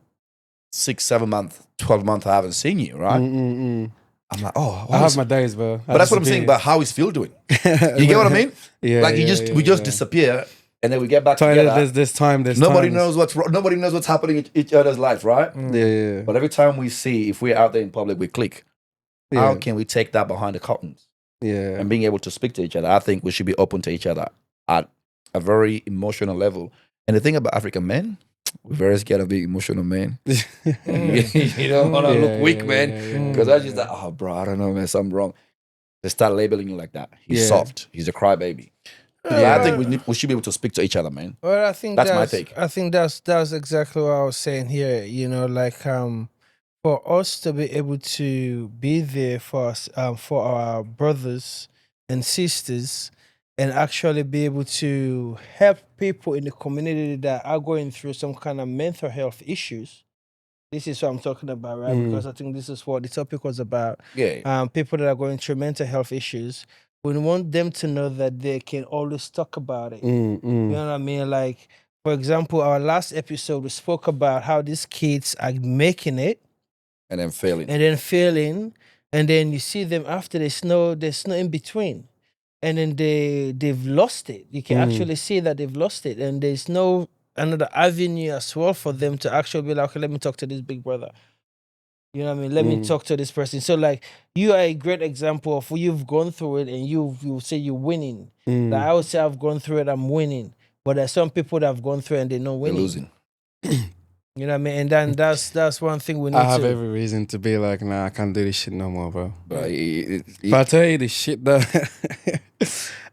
Speaker 4: 6-7 months, 12 months I haven't seen you, right? I'm like, oh,
Speaker 2: I have my days, bro.
Speaker 4: but that's what I'm saying about how is Phil doing. You get what I mean?
Speaker 2: Yeah.
Speaker 4: Like we just disappear and then we get back together.
Speaker 2: There's time.
Speaker 4: Nobody knows nobody knows what's happening in each other's life, right?
Speaker 2: Yeah.
Speaker 4: But every time we see, if we're out there in public, we click. How
Speaker 2: Yeah.
Speaker 4: can we take that behind the curtains
Speaker 2: Yeah.
Speaker 4: and being able to speak to each other? I think we should be open to each other at a very emotional level. And the thing about African men, we're very scared of being emotional men. You don't want to look weak, man. Because I just like, oh, bro, I don't know, man, something wrong. They start labeling you like that. He's
Speaker 2: Yeah.
Speaker 4: soft. He's a crybaby. Yeah, I think we should be able to speak to each other, man.
Speaker 3: Well, I think
Speaker 4: That's my take.
Speaker 3: I think that's exactly what I was saying here. You know, like for us to be able to be there for us, for our brothers and sisters, and actually be able to help people in the community that are going through some kind of mental health issues. This is what I'm talking about, right? Because I think this is what the topic was about.
Speaker 4: Yeah.
Speaker 3: People that are going through mental health issues. We want them to know that they can always talk about it. You know what I mean? Like, for example, our last episode, we spoke about how these kids are making it
Speaker 4: And then failing.
Speaker 3: and then failing, and then you see them after there's no in between. And then they've lost it. You can actually see that they've lost it, and there's no another avenue as well for them to actually be like, okay, let me talk to this big brother. You know what I mean? Let me talk to this person. So like, you are a great example of you've gone through it, and you say you're winning. Like I would say I've gone through it, I'm winning. But there's some people that have gone through it and they're not
Speaker 4: They're
Speaker 3: winning.
Speaker 4: losing.
Speaker 3: You know what I mean? And then that's one thing we need
Speaker 2: I have
Speaker 3: to.
Speaker 2: every reason to be like, nah, I can't do this shit no more, bro.
Speaker 4: But
Speaker 2: If I tell you the shit that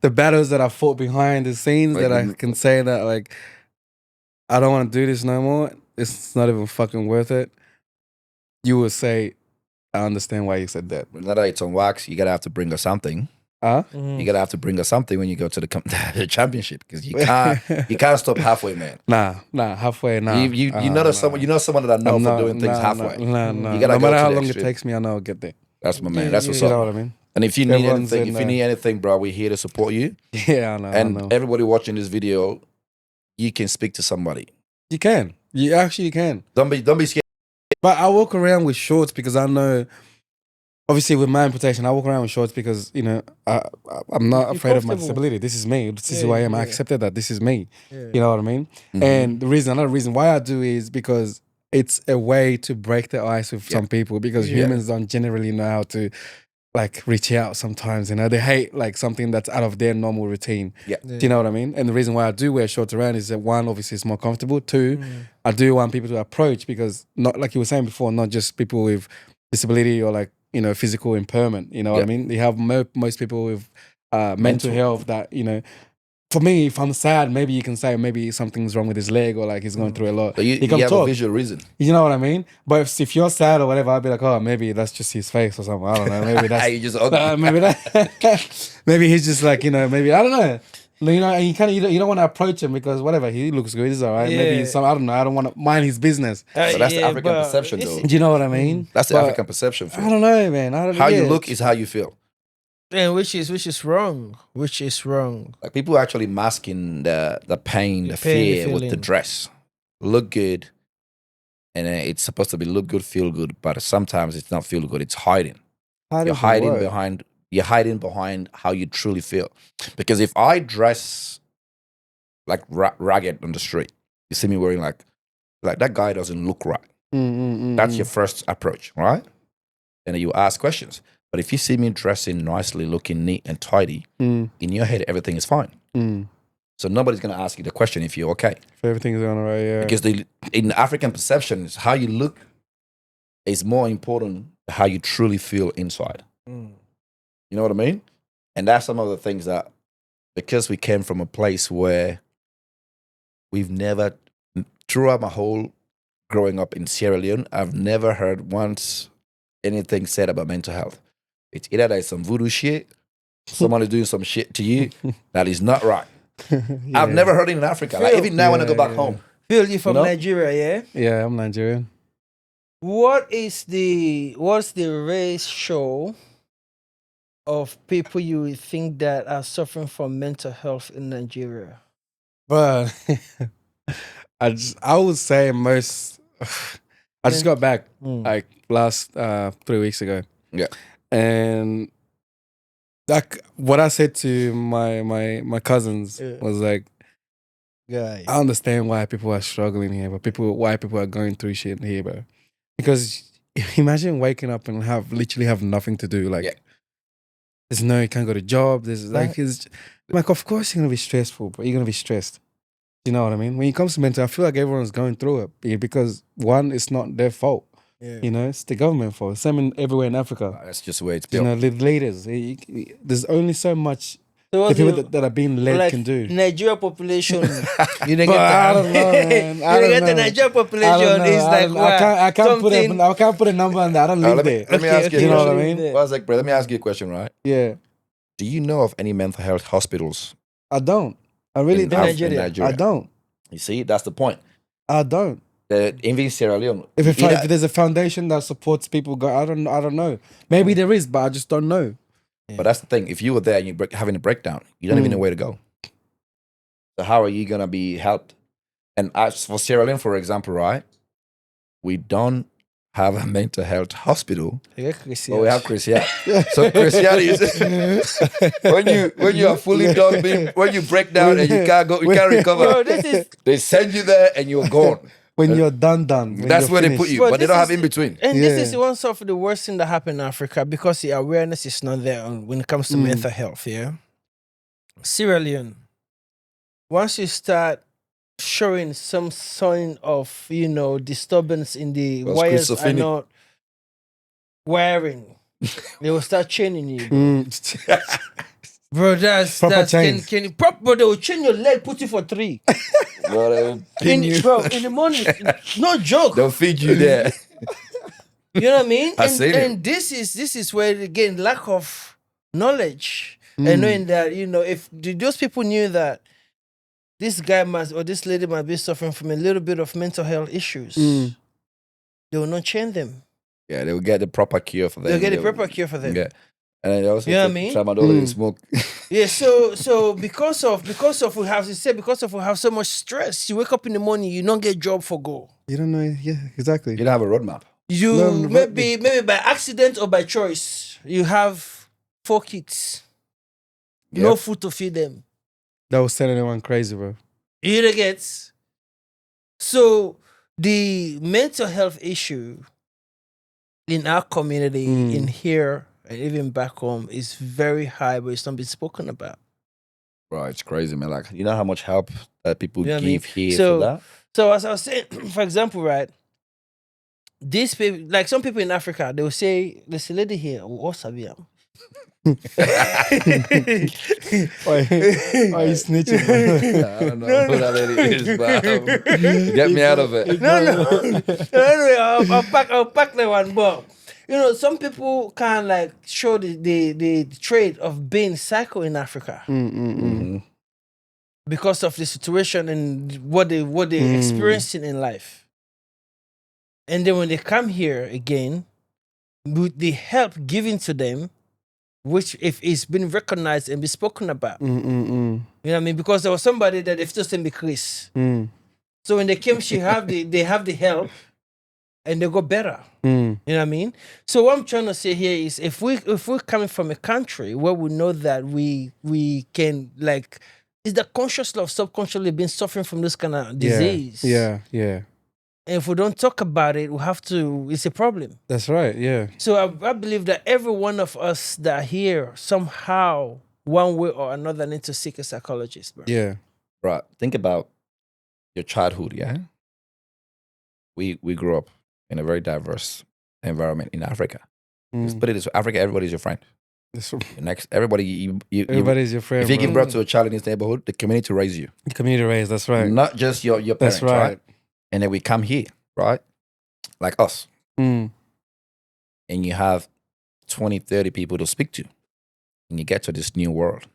Speaker 2: the battles that I fought behind the scenes,
Speaker 4: Like,
Speaker 2: that I can say that like I don't want to do this no more. It's not even fucking worth it. You would say, I understand why you said that.
Speaker 4: now that it's on wax, you gotta have to bring us something.
Speaker 2: Huh?
Speaker 4: You gotta have to bring us something when you go to the, the championship, because you can't stop halfway, man.
Speaker 2: Nah, halfway, nah.
Speaker 4: You know someone, you know someone that I know for doing things halfway.
Speaker 2: Nah.
Speaker 4: You gotta
Speaker 2: No
Speaker 4: go
Speaker 2: matter
Speaker 4: to
Speaker 2: how
Speaker 4: the
Speaker 2: long
Speaker 4: extreme.
Speaker 2: it takes me, I know I'll get there.
Speaker 4: That's my man. That's what's
Speaker 2: You
Speaker 4: up.
Speaker 2: know what I mean?
Speaker 4: And if you need
Speaker 2: Everyone's
Speaker 4: anything,
Speaker 2: in
Speaker 4: if you need anything, bro, we're here to support you.
Speaker 2: Yeah, I know.
Speaker 4: And everybody watching this video, you can speak to somebody.
Speaker 2: You can. You actually can.
Speaker 4: Don't be scared.
Speaker 2: But I walk around with shorts because I know, obviously with my amputation, I walk around with shorts because, you know, I'm not
Speaker 3: You're
Speaker 2: afraid of my
Speaker 3: comfortable.
Speaker 2: disability. This is me. This is
Speaker 3: Yeah,
Speaker 2: who I am. I
Speaker 3: yeah.
Speaker 2: accepted that. This is me.
Speaker 3: Yeah.
Speaker 2: You know what I mean? And another reason why I do is because it's a way to break the ice with some people, because humans don't generally know how to like reach out sometimes, you know. They hate like something that's out of their normal routine.
Speaker 4: Yeah.
Speaker 2: Do you know what I mean? And the reason why I do wear shorts around is that one, obviously it's more comfortable. Two, I do want people to approach, because not like you were saying before, not just people with disability or like, you know, physical impairment, you know what I mean? You have most people with mental health that, you know, for me, if I'm sad, maybe you can say maybe something's wrong with his leg, or like he's going through a lot.
Speaker 4: So you
Speaker 2: He can
Speaker 4: have
Speaker 2: talk.
Speaker 4: a visual reason.
Speaker 2: You know what I mean? But if you're sad or whatever, I'll be like, oh, maybe that's just his face or something. I don't know. Maybe that's
Speaker 4: You just ugly.
Speaker 2: maybe that. Maybe he's just like, you know, maybe I don't know. You know, and you don't want to approach him because whatever, he looks good, he's all right. Maybe he's some, I don't know. I don't want to mind his business.
Speaker 4: So that's the African perception, though.
Speaker 2: Do you know what I mean?
Speaker 4: That's the
Speaker 2: But
Speaker 4: African perception. Phil.
Speaker 2: I don't know, man. I don't
Speaker 4: How you look is how you feel.
Speaker 3: And which is wrong. Which is wrong.
Speaker 4: Like people actually masking the pain, the
Speaker 3: pain,
Speaker 4: fear with the
Speaker 3: feeling.
Speaker 4: dress. Look good, and it's supposed to be look good, feel good, but sometimes it's not feel good. It's hiding. You're hiding behind how you truly feel. Because if I dress like ragged on the street, you see me wearing like that guy doesn't look right. That's your first approach, right? And then you ask questions. But if you see me dressing nicely, looking neat and tidy, in your head everything is fine. So nobody's gonna ask you the question if you're okay.
Speaker 2: If everything's going all right, yeah.
Speaker 4: Because in African perceptions, how you look is more important than how you truly feel inside. You know what I mean? And that's some of the things that, because we came from a place where we've never, throughout my whole growing up in Sierra Leone, I've never heard once anything said about mental health. It's either there's some voodoo shit, someone is doing some shit to you that is not right. I've never heard it in Africa. Like even now when I go back home.
Speaker 3: Phil, you from
Speaker 4: You know?
Speaker 3: Nigeria, yeah?
Speaker 2: Yeah, I'm Nigerian.
Speaker 3: What's the ratio of people you would think that are suffering from mental health in Nigeria?
Speaker 2: But I would say most. I just got back like last 3 weeks ago.
Speaker 4: Yeah.
Speaker 2: And like what I said to my cousins was like,
Speaker 3: Guy.
Speaker 2: I understand why people are struggling here, but why people are going through shit here, bro. Because imagine waking up and literally have nothing to do. Like, there's no, you can't go to job. There's like, it's like, of course you're gonna be stressful, but you're gonna be stressed. You know what I mean? When it comes to mental, I feel like everyone's going through it because one, it's not their fault. You know, it's the government fault. Same everywhere in Africa.
Speaker 4: That's just the way it's
Speaker 2: You
Speaker 4: built.
Speaker 2: know, the leaders. There's only so much
Speaker 3: So
Speaker 2: the people that are being led
Speaker 3: like
Speaker 2: can do.
Speaker 3: Nigeria population. You didn't
Speaker 2: But
Speaker 3: get
Speaker 2: I don't know, man. I
Speaker 3: you
Speaker 2: don't
Speaker 3: didn't get the
Speaker 2: know.
Speaker 3: Nigeria
Speaker 2: I don't
Speaker 3: population
Speaker 2: know.
Speaker 3: is like
Speaker 2: I
Speaker 3: something.
Speaker 2: can't put a number on that. I don't live
Speaker 4: let
Speaker 2: there.
Speaker 4: me ask you a
Speaker 2: You know what I
Speaker 4: question.
Speaker 2: mean?
Speaker 4: Well, I was like, bro, let me ask you a question, right?
Speaker 2: Yeah.
Speaker 4: Do you know of any mental health hospitals
Speaker 2: I don't. I really
Speaker 4: in
Speaker 2: don't.
Speaker 3: Nigeria?
Speaker 2: I don't.
Speaker 4: You see, that's the point.
Speaker 2: I don't.
Speaker 4: In Sierra Leone,
Speaker 2: If there's a foundation that supports people, I don't know. Maybe there is, but I just don't know.
Speaker 4: but that's the thing. If you were there and you're having a breakdown, you don't even know where to go. So how are you gonna be helped? And as for Sierra Leone, for example, right? We don't have a mental health hospital.
Speaker 3: Yeah, Chris,
Speaker 4: But we have Christian. So Christianity is when you are fully done, when you break down and you can't recover.
Speaker 3: Bro, this is
Speaker 4: They send you there and you're gone.
Speaker 2: When you're done. When
Speaker 4: That's
Speaker 2: you're
Speaker 4: where they
Speaker 2: finished.
Speaker 4: put you,
Speaker 3: But
Speaker 4: but they
Speaker 3: this
Speaker 4: don't have
Speaker 3: is-
Speaker 4: in between.
Speaker 3: and
Speaker 2: Yeah.
Speaker 3: this is one of the worst thing that happened in Africa because the awareness is not there when it comes to mental health. Yeah, Sierra Leone. Once you start showing some sign of disturbance in the
Speaker 4: Well,
Speaker 3: wires are
Speaker 4: schizophrenic.
Speaker 3: not wiring, they will start chaining you, bro.
Speaker 2: Proper
Speaker 3: That's
Speaker 2: chains.
Speaker 3: can you bro? They will chain your leg, put you for 3
Speaker 4: Well, they will pin you.
Speaker 3: bro. In the morning, no joke.
Speaker 4: They'll feed you there.
Speaker 3: You know what I mean?
Speaker 4: I've seen it.
Speaker 3: And this is where again lack of knowledge and knowing that if those people knew that this guy must or this lady might be suffering from a little bit of mental health issues, they will not chain them.
Speaker 4: Yeah, they will get the proper cure for them.
Speaker 3: They'll get a
Speaker 4: They
Speaker 3: proper
Speaker 4: will-
Speaker 3: cure for them.
Speaker 4: Yeah. And then they also
Speaker 3: You know what I
Speaker 4: take
Speaker 3: mean?
Speaker 4: tramadol and smoke.
Speaker 3: Yeah, so because of we have so much stress, you wake up in the morning, you don't get job for go.
Speaker 2: You don't know. Yeah, exactly.
Speaker 4: You don't have a roadmap.
Speaker 3: You
Speaker 2: No,
Speaker 3: maybe by accident or by choice, you have 4 kids, no
Speaker 4: Yep.
Speaker 3: food to feed them.
Speaker 2: That was sending everyone crazy, bro.
Speaker 3: You know, gets. So the mental health issue in our community, in here and even back home, is very high, but it's not been spoken about.
Speaker 4: Bro, it's crazy, man. Like, you know how much help that people
Speaker 3: You know what I
Speaker 4: give
Speaker 3: mean?
Speaker 4: here
Speaker 3: So-
Speaker 4: for that?
Speaker 3: So as I was saying, for example, right, these people, like some people in Africa, they will say, "There's a lady here, what's her name?"
Speaker 2: Why you snitching, bro?
Speaker 4: I don't know who that lady is, but get me out of it.
Speaker 3: No. Anyway, I'll pack that one. But some people can like show the trait of being psycho in Africa
Speaker 4: Mhm.
Speaker 3: because of the situation and what they're experiencing in life. And then when they come here again, with the help given to them, which if it's been recognized and be spoken about, you know what I mean? Because there was somebody that they've just sent me Chris. So when they came, they have the help, and they go better. You know what I mean? So what I'm trying to say here is, if we're coming from a country where we know that we can like, is that consciously or subconsciously been suffering from this kind of disease?
Speaker 2: Yeah.
Speaker 3: And if we don't talk about it, we have to. It's a problem.
Speaker 2: That's right. Yeah.
Speaker 3: So I believe that every one of us that are here somehow, one way or another, need to seek a psychologist, bro.
Speaker 2: Yeah.
Speaker 4: Right. Think about your childhood, yeah? We grew up in a very diverse environment in Africa. Let's put it this way, Africa, everybody's your friend.
Speaker 2: That's-
Speaker 4: Your next, everybody, you
Speaker 2: Everybody's your friend.
Speaker 4: if you
Speaker 2: bro.
Speaker 4: give birth to a child in this neighborhood, the community raise you.
Speaker 2: Community raised. That's right.
Speaker 4: Not just your parents,
Speaker 2: That's right.
Speaker 4: And then we come here, right? Like us.
Speaker 2: Mm.
Speaker 4: And you have 20, 30 people to speak to. And you get to this new world.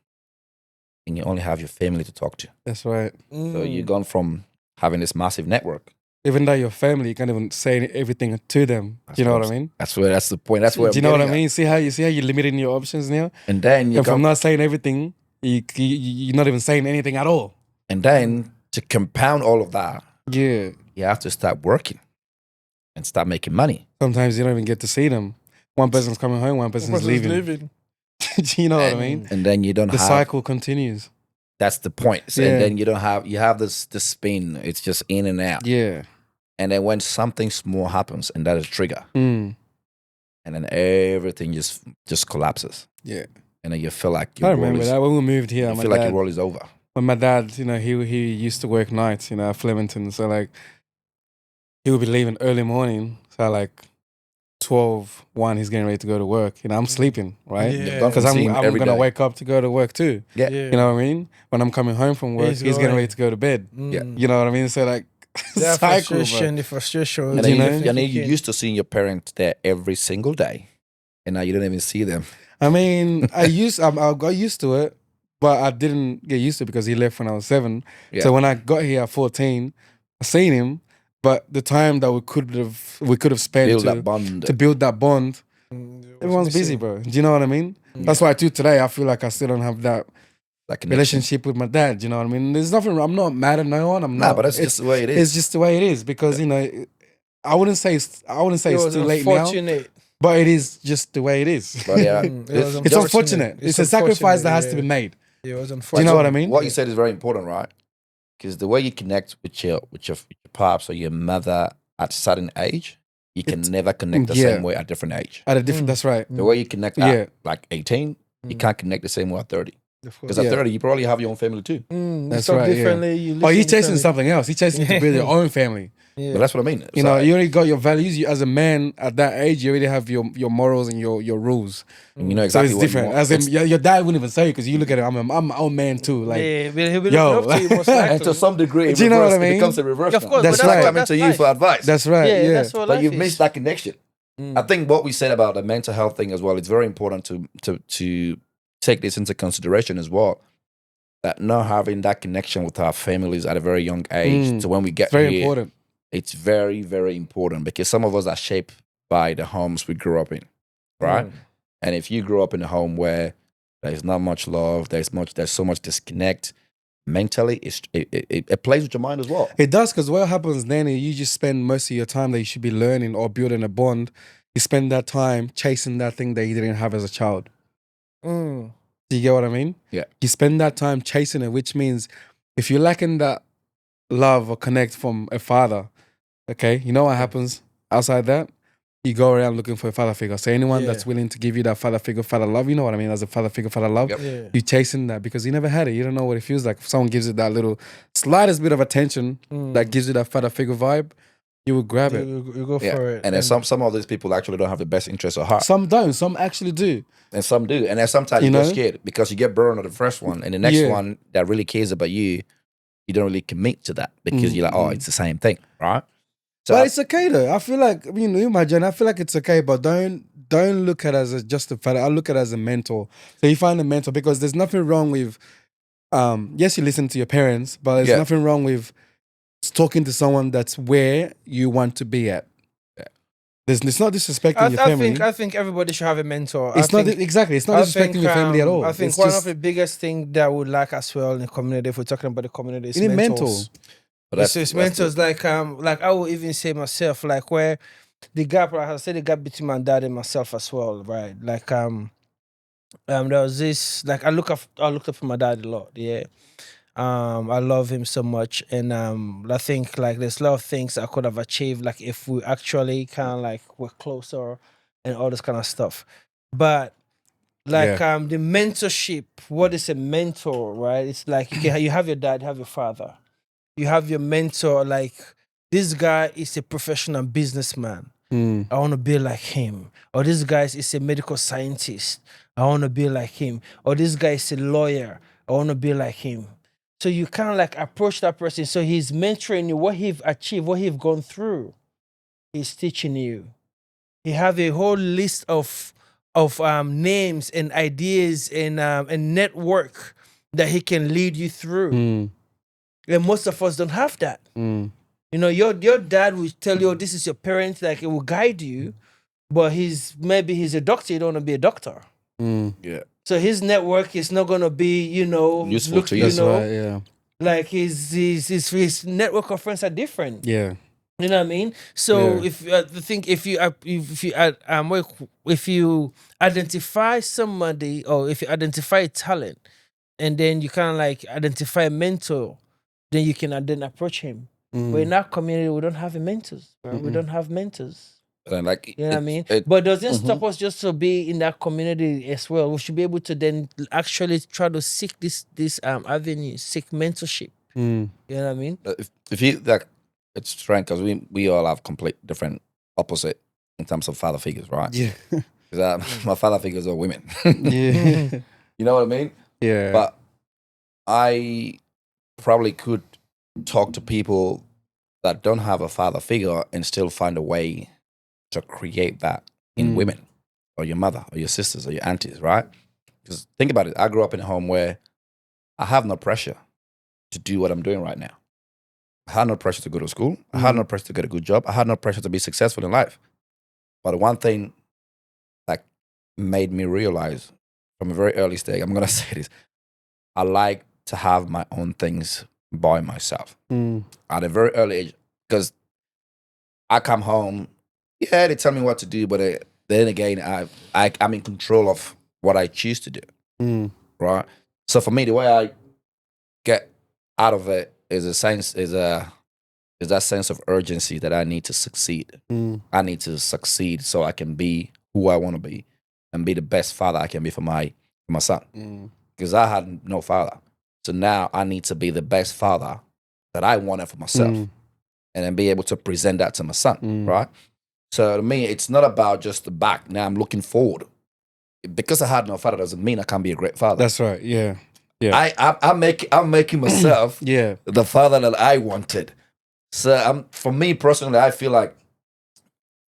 Speaker 4: And you only have your family to talk to.
Speaker 2: That's right.
Speaker 4: So you've gone from having this massive network.
Speaker 2: Even though your family, you can't even say everything to them.
Speaker 4: That's
Speaker 2: Do you know
Speaker 4: what
Speaker 2: what I
Speaker 4: I'm
Speaker 2: mean?
Speaker 4: That's the point. That's where
Speaker 2: Do you know what I mean? See how you're limiting your options now?
Speaker 4: And then you
Speaker 2: And from
Speaker 4: come,
Speaker 2: not saying everything, you're not even saying anything at all.
Speaker 4: and then to compound all of that,
Speaker 2: Yeah.
Speaker 4: you have to start working and start making money.
Speaker 2: Sometimes you don't even get to see them. One person's coming home, one person's leaving. Do you know what I mean?
Speaker 4: And then you don't
Speaker 2: The
Speaker 4: have
Speaker 2: cycle continues.
Speaker 4: that's the point. So,
Speaker 2: Yeah.
Speaker 4: and then you have this spin. It's just in and out.
Speaker 2: Yeah.
Speaker 4: And then when something small happens, and that is trigger,
Speaker 2: Mm.
Speaker 4: and then everything just collapses.
Speaker 2: Yeah.
Speaker 4: And then you feel like
Speaker 2: I
Speaker 4: your
Speaker 2: remember
Speaker 4: world is,
Speaker 2: that when we moved here.
Speaker 4: you
Speaker 2: My
Speaker 4: feel like
Speaker 2: dad,
Speaker 4: your world is over.
Speaker 2: when my dad, he used to work nights, at Flemington. So like, he would be leaving early morning. So like 12, 1, he's getting ready to go to work. I'm sleeping, right?
Speaker 3: Yeah.
Speaker 4: You've gone
Speaker 2: Because
Speaker 4: from
Speaker 2: I'm
Speaker 4: seeing him every
Speaker 2: gonna
Speaker 4: day.
Speaker 2: wake up to go to work too.
Speaker 4: Yeah.
Speaker 3: Yeah.
Speaker 2: You know what I mean? When I'm coming home from work,
Speaker 3: He's
Speaker 2: he's getting
Speaker 3: going.
Speaker 2: ready to go to bed.
Speaker 4: Yeah.
Speaker 2: You know what I mean? So like,
Speaker 3: That
Speaker 2: cycle,
Speaker 3: frustration,
Speaker 2: bro.
Speaker 3: the frustration.
Speaker 4: And
Speaker 2: Do
Speaker 4: then
Speaker 2: you know?
Speaker 4: and then you used to seeing your parents there every single day, and now you don't even see them.
Speaker 2: I mean, I got used to it, but I didn't get used to it because he left when I was 7.
Speaker 4: Yeah.
Speaker 2: So when I got here at 14, I seen him, but the time that we could have spent
Speaker 4: Build
Speaker 2: to,
Speaker 4: that bond.
Speaker 2: to build that bond,
Speaker 3: Mm,
Speaker 2: everyone's busy, bro. Do you know what I mean? That's why too today I feel like I still don't have that
Speaker 4: Like connection.
Speaker 2: relationship with my dad. You know what I mean? There's nothing. I'm not mad at no one. I'm
Speaker 4: Nah,
Speaker 2: not.
Speaker 4: but that's just the way it is.
Speaker 2: It's just the way it is because I wouldn't say it's
Speaker 3: It
Speaker 2: it's
Speaker 3: was
Speaker 2: too late now,
Speaker 3: unfortunate.
Speaker 2: but it is just the way it is.
Speaker 4: But yeah,
Speaker 3: It was
Speaker 2: It's unfortunate. It's a sacrifice that has to be made.
Speaker 3: It was
Speaker 2: Do
Speaker 3: unfortunate.
Speaker 2: you know what I mean?
Speaker 4: what you said is very important, right? Because the way you connect with your pops or your mother at a certain age, you can never connect the
Speaker 2: yeah.
Speaker 4: same way at different age.
Speaker 2: At a different. That's right.
Speaker 4: The way you connect
Speaker 2: Yeah.
Speaker 4: at like 18, you can't connect the same way at 30. Because at
Speaker 2: Yeah.
Speaker 4: 30, you probably have your own family too.
Speaker 3: You
Speaker 2: That's
Speaker 3: talk
Speaker 2: right, yeah.
Speaker 3: differently. You
Speaker 2: Oh, you're
Speaker 3: listen
Speaker 2: chasing
Speaker 3: differently.
Speaker 2: something else. You're chasing to build your own family.
Speaker 3: Yeah.
Speaker 4: But that's what I mean.
Speaker 2: You know, you already got your values. You, as a man at that age, you already have your morals and your rules.
Speaker 4: and you know
Speaker 2: So
Speaker 4: exactly
Speaker 2: it's
Speaker 4: what you
Speaker 2: different.
Speaker 4: want.
Speaker 2: As in, your dad wouldn't even say it because you look at it. I'm my own man too. Like,
Speaker 3: Yeah, but he'll be
Speaker 2: yo.
Speaker 3: looking up to you most likely.
Speaker 4: And to some degree,
Speaker 2: Do you know what I mean?
Speaker 4: it becomes a reverse.
Speaker 3: Of
Speaker 4: now.
Speaker 3: course,
Speaker 2: That's
Speaker 3: but
Speaker 2: right.
Speaker 4: Coming
Speaker 3: that's
Speaker 4: to you
Speaker 3: life.
Speaker 4: for advice.
Speaker 2: that's right.
Speaker 3: Yeah,
Speaker 2: Yeah,
Speaker 3: that's what
Speaker 4: But
Speaker 3: life
Speaker 4: you've
Speaker 3: is.
Speaker 4: missed that connection. I think what we said about the mental health thing as well, it's very important to take this into consideration as well. That not having that connection with our families at a very young age to when we get
Speaker 2: it's very
Speaker 4: here,
Speaker 2: important.
Speaker 4: it's very, very important because some of us are shaped by the homes we grew up in, right? And if you grew up in a home where there's not much love, there's so much disconnect, mentally, it plays with your mind as well.
Speaker 2: It does, because what happens then is you just spend most of your time that you should be learning or building a bond. You spend that time chasing that thing that you didn't have as a child. Do you get what I mean?
Speaker 4: Yeah.
Speaker 2: You spend that time chasing it, which means if you're lacking that love or connect from a father, okay, you know what happens outside that? You go around looking for a father figure. So anyone
Speaker 3: Yeah.
Speaker 2: that's willing to give you that father figure, father love, you know what I mean? As a father figure, father love,
Speaker 4: Yep.
Speaker 3: Yeah.
Speaker 2: you're chasing that because you never had it. You don't know what it feels like. If someone gives you that little slightest bit of attention that gives you that father figure vibe, you will grab it.
Speaker 3: You go
Speaker 4: Yeah.
Speaker 3: for it.
Speaker 4: And then some of these people actually don't have the best interest at heart.
Speaker 2: Some don't. Some actually do.
Speaker 4: And some do. And then sometimes
Speaker 2: You
Speaker 4: you get
Speaker 2: know?
Speaker 4: scared because you get burned on the first one. And the next
Speaker 2: Yeah.
Speaker 4: one that really cares about you, you don't really commit to that because you're like, oh, it's the same thing, right? So
Speaker 2: But it's okay though. I feel like, imagine, I feel like it's okay, but don't look at it as just a father. I look at it as a mentor. So you find a mentor because there's nothing wrong with, yes, you listen to your parents, but there's
Speaker 4: Yeah.
Speaker 2: nothing wrong with talking to someone that's where you want to be at. It's not disrespecting your family.
Speaker 3: I think everybody should have a mentor.
Speaker 2: It's
Speaker 3: I
Speaker 2: not
Speaker 3: think,
Speaker 2: exactly. It's not
Speaker 3: I
Speaker 2: disrespecting
Speaker 3: think,
Speaker 2: your family at all.
Speaker 3: I think
Speaker 2: It's
Speaker 3: one
Speaker 2: just,
Speaker 3: of the biggest things that I would like as well in the community, if we're talking about the community, is
Speaker 2: you need
Speaker 3: mentors.
Speaker 2: mentors.
Speaker 4: but
Speaker 3: It's mentors like I will even say myself, like where the gap, like I said, the gap between my dad and myself as well, right? Like there was this, like I looked up to my dad a lot, yeah. I love him so much, and I think like there's a lot of things I could have achieved, like if we actually kind of like were closer and all this kind of stuff. But like the mentorship, what is a mentor, right? It's like you have your dad, you have your father, you have your mentor. Like this guy is a professional businessman. I want to be like him. Or this guy is a medical scientist. I want to be like him. Or this guy is a lawyer. I want to be like him. So you kind of like approach that person. So he's mentoring you, what he've achieved, what he've gone through. He's teaching you. He have a whole list of names and ideas and network that he can lead you through. And most of us don't have that. You know, your dad will tell you, oh, this is your parents, like it will guide you, but maybe he's a doctor, you don't want to be a doctor.
Speaker 4: yeah.
Speaker 3: So his network is not gonna be,
Speaker 4: Useful to you.
Speaker 2: That's right, yeah.
Speaker 3: like his network of friends are different.
Speaker 2: Yeah.
Speaker 3: You know what I mean? So
Speaker 2: Yeah.
Speaker 3: if you identify somebody, or if you identify a talent, and then you kind of like identify a mentor, then you can then approach him. But in our community, we don't have a mentors. Bro. We don't have mentors.
Speaker 4: And like,
Speaker 3: You know what I mean? But doesn't stop us just to be in that community as well. We should be able to then actually try to seek this avenue, seek mentorship. You know what I mean?
Speaker 4: if you like, it's strange because we all have complete different opposite in terms of father figures, right?
Speaker 2: Yeah.
Speaker 4: 'Cause, my father figures are women.
Speaker 2: Yeah.
Speaker 4: You know what I mean?
Speaker 2: Yeah.
Speaker 4: But I probably could talk to people that don't have a father figure and still find a way to create that in women or your mother or your sisters or your aunties, right? Because think about it. I grew up in a home where I have no pressure to do what I'm doing right now. I had no pressure to go to school. I had no pressure to get a good job. I had no pressure to be successful in life. But the one thing that made me realize from a very early stage, I'm going to say this, I like to have my own things by myself at a very early age. Because I come home, yeah, they tell me what to do, but then again, I'm in control of what I choose to do, right? So for me, the way I get out of it is that sense of urgency that I need to succeed. I need to succeed so I can be who I want to be and be the best father I can be for my son. Because I had no father, so now I need to be the best father that I wanted for myself, and then be able to present that to my son, right? So to me, it's not about just the back. Now I'm looking forward. Because I had no father doesn't mean I can't be a great father.
Speaker 2: That's right. Yeah. Yeah.
Speaker 4: I'm making myself
Speaker 2: Yeah.
Speaker 4: the father that I wanted. So for me personally, I feel like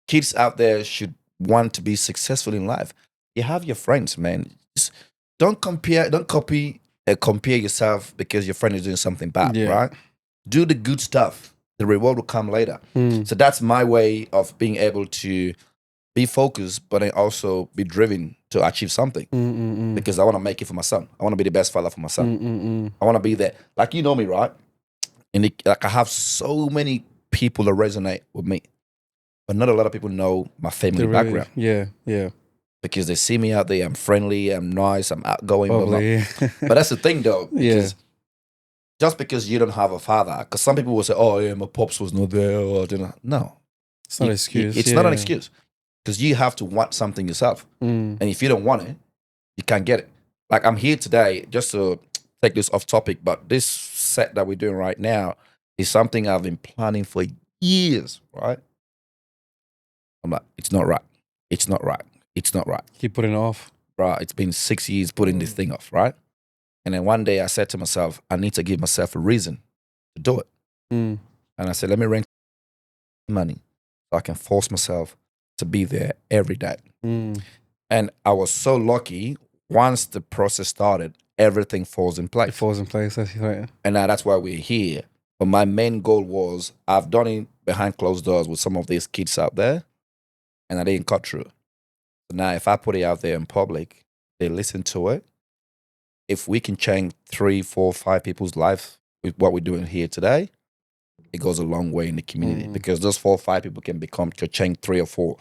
Speaker 4: kids out there should want to be successful in life. You have your friends, man. Just don't compare yourself because your friend is doing something bad,
Speaker 2: Yeah.
Speaker 4: right? Do the good stuff. The reward will come later. So that's my way of being able to be focused, but then also be driven to achieve something. Because I want to make it for my son. I want to be the best father for my son. I want to be there. Like, you know me, right? Like I have so many people that resonate with me, but not a lot of people know my family background.
Speaker 2: Yeah. Yeah.
Speaker 4: Because they see me out there. I'm friendly. I'm nice. I'm outgoing.
Speaker 2: Probably.
Speaker 4: But that's the thing, though. Because
Speaker 2: Yeah.
Speaker 4: just because you don't have a father, because some people will say, "Oh, yeah, my pops was not there," or no,
Speaker 2: It's not an excuse.
Speaker 4: It's not an excuse, because you have to want something yourself, and if you don't want it, you can't get it. Like I'm here today, just to take this off topic, but this set that we're doing right now is something I've been planning for years. Right? I'm like, it's not right. It's not right. It's not right.
Speaker 2: Keep putting it off.
Speaker 4: Right? It's been 6 years putting this thing off. Right? And then one day I said to myself, I need to give myself a reason to do it. And I said, let me rent money so I can force myself to be there every day. And I was so lucky. Once the process started, everything falls in place.
Speaker 2: It falls in place. That's right.
Speaker 4: And now that's why we're here. But my main goal was, I've done it behind closed doors with some of these kids out there, and I didn't cut through. So now if I put it out there in public, they listen to it. If we can change 3, 4, 5 people's life with what we're doing here today, it goes a long way in the community, because those 4 or 5 people could change 3 or 4,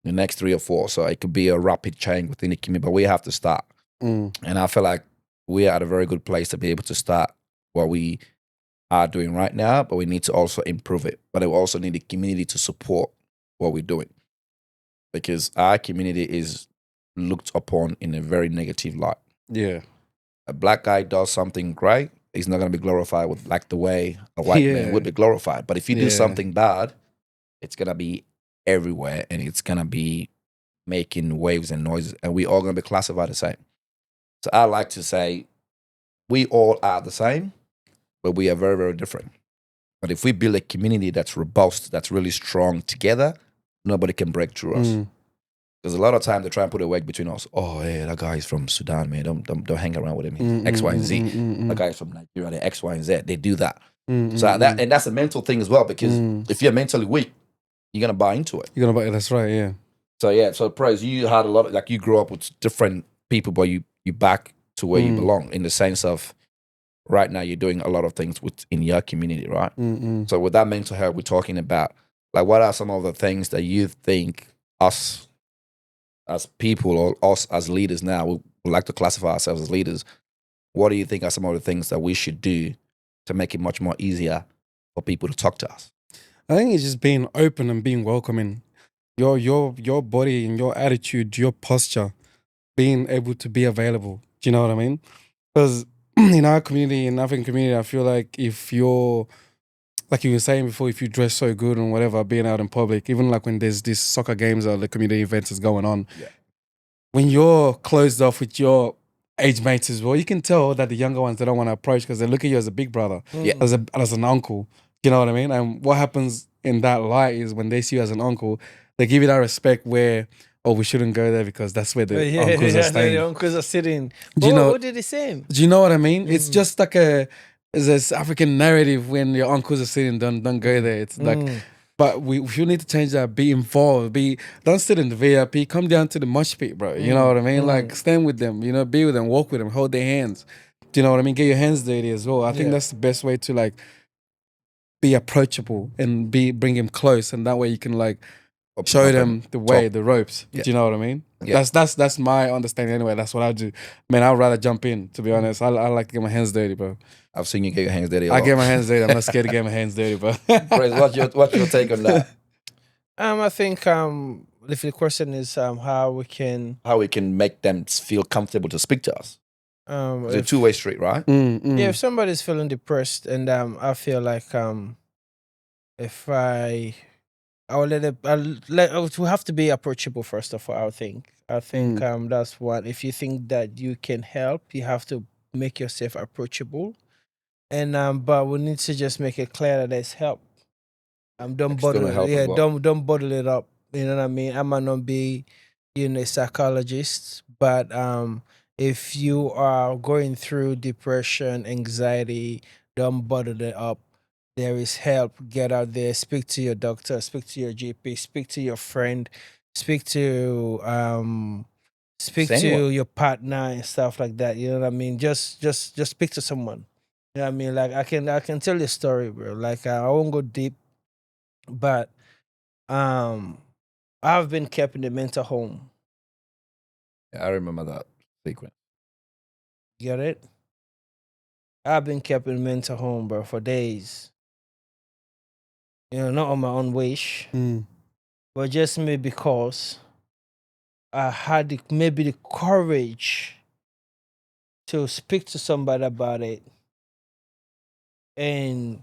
Speaker 4: the next 3 or 4. So it could be a rapid change within the community, but we have to start. And I feel like we are at a very good place to be able to start what we are doing right now, but we need to also improve it. But we also need the community to support what we're doing, because our community is looked upon in a very negative light.
Speaker 2: Yeah.
Speaker 4: A black guy does something great, he's not going to be glorified with like the way a white man would be glorified. But if you do something bad, it's going to be everywhere, and it's going to be making waves and noises, and we all going to be classified the same. So I like to say we all are the same, but we are very, very different. But if we build a community that's robust, that's really strong together, nobody can break through us. Because a lot of time they try and put a wedge between us. Oh, hey, that guy is from Sudan, man. Don't hang around with him. He's X, Y, and Z. That guy is from Nigeria. They're X, Y, and Z. They do that. So that's a mental thing as well. Because if you're mentally weak, you're gonna buy into it.
Speaker 2: You're gonna buy. That's right. Yeah.
Speaker 4: So Prez, you had a lot of, like, you grew up with different people, but you back to where you belong, in the sense of right now you're doing a lot of things in your community, right? So with that mental health we're talking about, like, what are some of the things that you think us as people, or us as leaders now, we like to classify ourselves as leaders, what do you think are some of the things that we should do to make it much more easier for people to talk to us?
Speaker 2: I think it's just being open and being welcoming. Your body and your attitude, your posture, being able to be available. Do you know what I mean? Because in our community, in African community, I feel like if you're, like you were saying before, if you dress so good and whatever, being out in public, even like when there's these soccer games or the community events is going on, when you're closed off with your age mates as well, you can tell that the younger ones, they don't want to approach because they look at you as a big brother, as an uncle. You know what I mean? And what happens in that light is when they see you as an uncle, they give you that respect where, oh, we shouldn't go there because that's where the uncles are staying.
Speaker 3: The uncles are sitting. What did he say?
Speaker 2: Do you know what I mean? It's just like there's this African narrative when your uncles are sitting, don't go there. It's like, but we need to change that. Be involved. Don't sit in the VIP. Come down to the mosh pit, bro. You know what I mean? Like, stand with them. You know, be with them, walk with them, hold their hands. Do you know what I mean? Get your hands dirty as well. I think that's the best way to, like, be approachable and bring him close, and that way you can like
Speaker 4: Open
Speaker 2: show
Speaker 4: up
Speaker 2: them
Speaker 4: and
Speaker 2: the way,
Speaker 4: talk.
Speaker 2: the ropes.
Speaker 4: Yeah.
Speaker 2: Do you know what I mean?
Speaker 4: Yeah.
Speaker 2: That's my understanding anyway. That's what I do. Man, I'd rather jump in, to be honest. I like to get my hands dirty, bro.
Speaker 4: I've seen you get your hands dirty a
Speaker 2: I
Speaker 4: lot.
Speaker 2: get my hands dirty. I'm not scared to get my hands dirty, bro.
Speaker 4: Praise, what's your take on that?
Speaker 3: I think if the question is how we can
Speaker 4: How we can make them feel comfortable to speak to us. It's a
Speaker 3: if,
Speaker 4: two-way street, right?
Speaker 3: yeah, if somebody's feeling depressed and I feel like if I'll let it we have to be approachable first of all. I think that's what, if you think that you can help, you have to make yourself approachable. And but we need to just make it clear that there's help. Don't bottle
Speaker 4: External
Speaker 3: it.
Speaker 4: help as
Speaker 3: Yeah,
Speaker 4: well.
Speaker 3: don't bottle it up. You know what I mean? I might not be, a psychologist, but if you are going through depression, anxiety, don't bottle it up. There is help. Get out there. Speak to your doctor. Speak to your GP. Speak to your friend. Speak to speak
Speaker 4: It's
Speaker 3: to
Speaker 4: anyone.
Speaker 3: your partner and stuff like that. You know what I mean? Just speak to someone. You know what I mean? Like I can tell you a story, bro. Like I won't go deep, but I've been kept in a mental home.
Speaker 4: Yeah, I remember that sequence.
Speaker 3: Get it? I've been kept in a mental home, bro, for days. Not on my own wish, but just maybe because I had maybe the courage to speak to somebody about it, and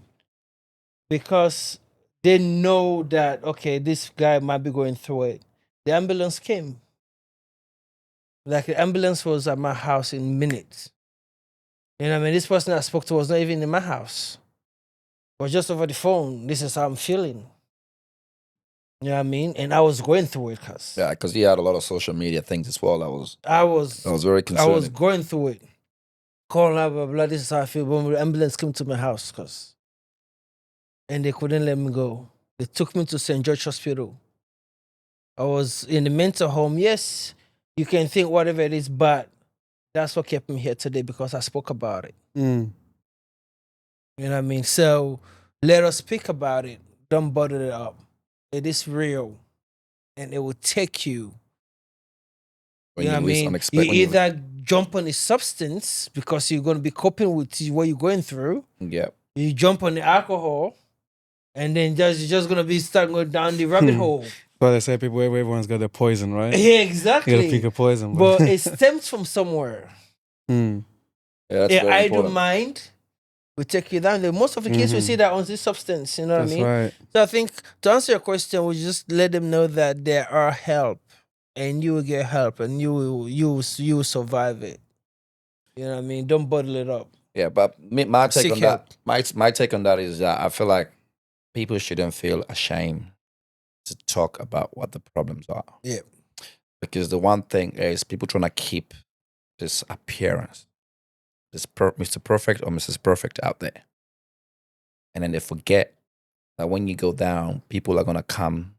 Speaker 3: because they know that okay, this guy might be going through it. The ambulance came. Like the ambulance was at my house in minutes. You know what I mean? This person I spoke to was not even in my house. But just over the phone, this is how I'm feeling. You know what I mean? And I was going through it, cuz.
Speaker 4: Yeah, because he had a lot of social media things as well.
Speaker 3: I was
Speaker 4: very concerning.
Speaker 3: I was going through it. Calling blah, blah, blah. This is how I feel. When the ambulance came to my house, cuz. And they couldn't let me go. They took me to St. George Hospital. I was in the mental home. Yes, you can think whatever it is, but that's what kept me here today because I spoke about it. You know what I mean? So let us speak about it. Don't bottle it up. It is real. And it will take you.
Speaker 4: When
Speaker 3: You know what I
Speaker 4: least
Speaker 3: mean?
Speaker 4: unexpect-
Speaker 3: You
Speaker 4: when you-
Speaker 3: either jump on a substance because you're going to be coping with what you're going through.
Speaker 4: Yeah.
Speaker 3: You jump on the alcohol, and then you're just going to be start going down the rabbit hole.
Speaker 2: But they say people, everyone's got their poison, right?
Speaker 3: Yeah,
Speaker 2: You gotta
Speaker 3: exactly.
Speaker 2: pick a poison, bro.
Speaker 3: But it stems from somewhere.
Speaker 2: Mm.
Speaker 4: Yeah, that's
Speaker 3: Yeah,
Speaker 4: very
Speaker 3: idle
Speaker 4: important.
Speaker 3: mind will take you down. Most of the cases we see that on this substance, you know
Speaker 2: That's
Speaker 3: what I mean?
Speaker 2: right.
Speaker 3: So I think to answer your question, we just let them know that there are help, and you will get help, and you will survive it. You know what I mean? Don't bottle it up.
Speaker 4: Yeah, but my take
Speaker 3: Seek
Speaker 4: on
Speaker 3: help.
Speaker 4: that, my take on that is that I feel like people shouldn't feel ashamed to talk about what the problems are.
Speaker 3: Yeah.
Speaker 4: Because the one thing is people trying to keep this appearance, this Mr. Perfect or Mrs. Perfect out there. And then they forget that when you go down, people are going to come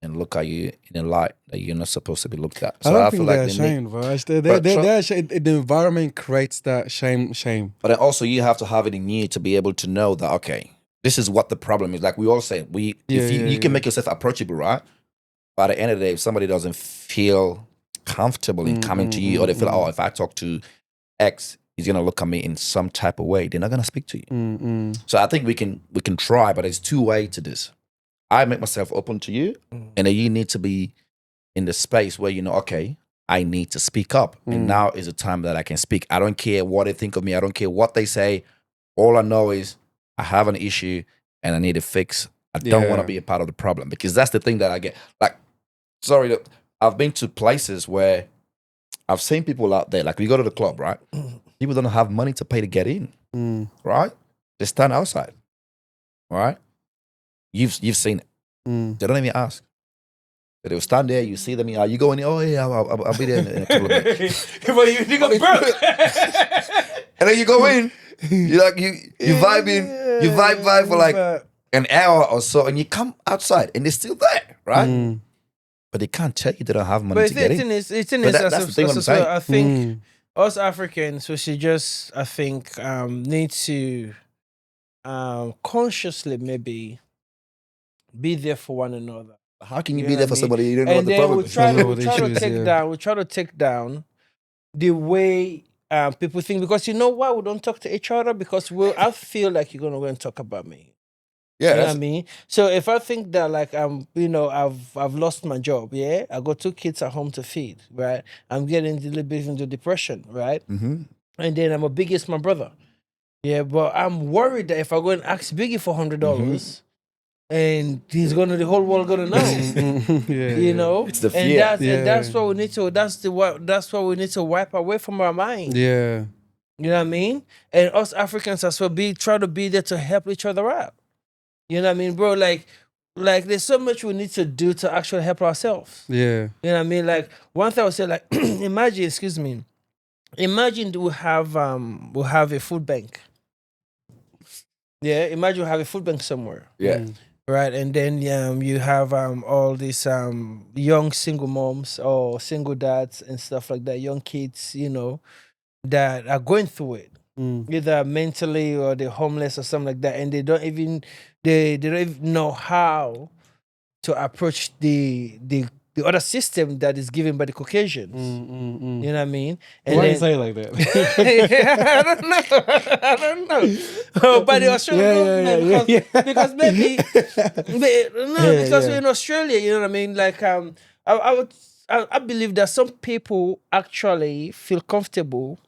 Speaker 4: and look at you in a light that you're not supposed to be looked at.
Speaker 2: I don't think they're
Speaker 4: they need-
Speaker 2: ashamed, bro.
Speaker 4: But
Speaker 2: They're ashamed. The environment creates that shame.
Speaker 4: But then also you have to have it in you to be able to know that, okay, this is what the problem is. Like we all say, you can make yourself approachable, right? But at the end of the day, if somebody doesn't feel comfortable in coming to you, or they feel, oh, if I talk to X, he's gonna look at me in some type of way, they're not gonna speak to you. So I think we can try, but there's two ways to this. I make myself open to you, and then you need to be in the space where you know, okay, I need to speak up. And now is the time that I can speak. I don't care what they think of me. I don't care what they say. All I know is I have an issue and I need a fix. I don't want to be a part of the problem, because that's the thing that I get. Like, sorry, I've been to places where I've seen people out there, like we go to the club, right? People don't have money to pay to get in, right? They stand outside, right? You've seen it. They don't even ask. They will stand there. You see them. Are you going? Oh yeah, I'll be there in a couple of minutes.
Speaker 3: But you think I'm broke.
Speaker 4: And then you go in. You like you vibe in. You vibe for like an hour or so, and you come outside, and they're still there, right? But they can't tell you they don't have money
Speaker 3: But
Speaker 4: to get in.
Speaker 3: that's the
Speaker 4: thing I'm saying.
Speaker 3: I think us Africans, we should just, I think, need to consciously maybe be there for one another.
Speaker 4: How can you
Speaker 3: You
Speaker 4: be
Speaker 3: know
Speaker 4: there
Speaker 3: what
Speaker 4: for
Speaker 3: I mean?
Speaker 4: somebody you don't know what
Speaker 3: And
Speaker 4: the
Speaker 3: then
Speaker 4: problem
Speaker 3: we'll
Speaker 4: is?
Speaker 3: try,
Speaker 2: Don't know
Speaker 3: we'll
Speaker 2: what
Speaker 3: try to
Speaker 2: issues,
Speaker 3: take
Speaker 2: yeah.
Speaker 3: down. We'll try to take down the way people think, because you know why we don't talk to each other, because I feel like you're gonna go and talk about me.
Speaker 4: Yeah,
Speaker 3: You know what I
Speaker 4: that's,
Speaker 3: mean? So if I think that like I've lost my job, yeah, I got 2 kids at home to feed, right? I'm getting a little bit into depression, right?
Speaker 4: mm-hmm.
Speaker 3: And then I'm a biggest my brother. Yeah, but I'm worried that if I go and ask Biggie for $100 and the whole world gonna know.
Speaker 2: Yeah,
Speaker 3: You know?
Speaker 4: It's the
Speaker 3: And
Speaker 4: fear.
Speaker 3: that's what we need to that's what we need to wipe away from our mind.
Speaker 2: yeah.
Speaker 3: You know what I mean? And us Africans as well try to be there to help each other out. You know what I mean, bro? Like there's so much we need to do to actually help ourselves.
Speaker 2: Yeah.
Speaker 3: You know what I mean? Like one thing I would say, like imagine we'll have a food bank. Yeah, imagine we have a food bank somewhere.
Speaker 4: Yeah.
Speaker 3: Right, and then you have all these young single moms or single dads and stuff like that, young kids, you know, that are going through it, either mentally or they're homeless or something like that, and they don't even know how to approach the other system that is given by the Caucasians. You know what I mean? And
Speaker 2: Why do you
Speaker 3: then-
Speaker 2: say it like that?
Speaker 3: I don't know. I don't know. Oh, by the Australian government, because maybe, because we're in Australia, you know what I mean? Like, I believe that some people actually feel comfortable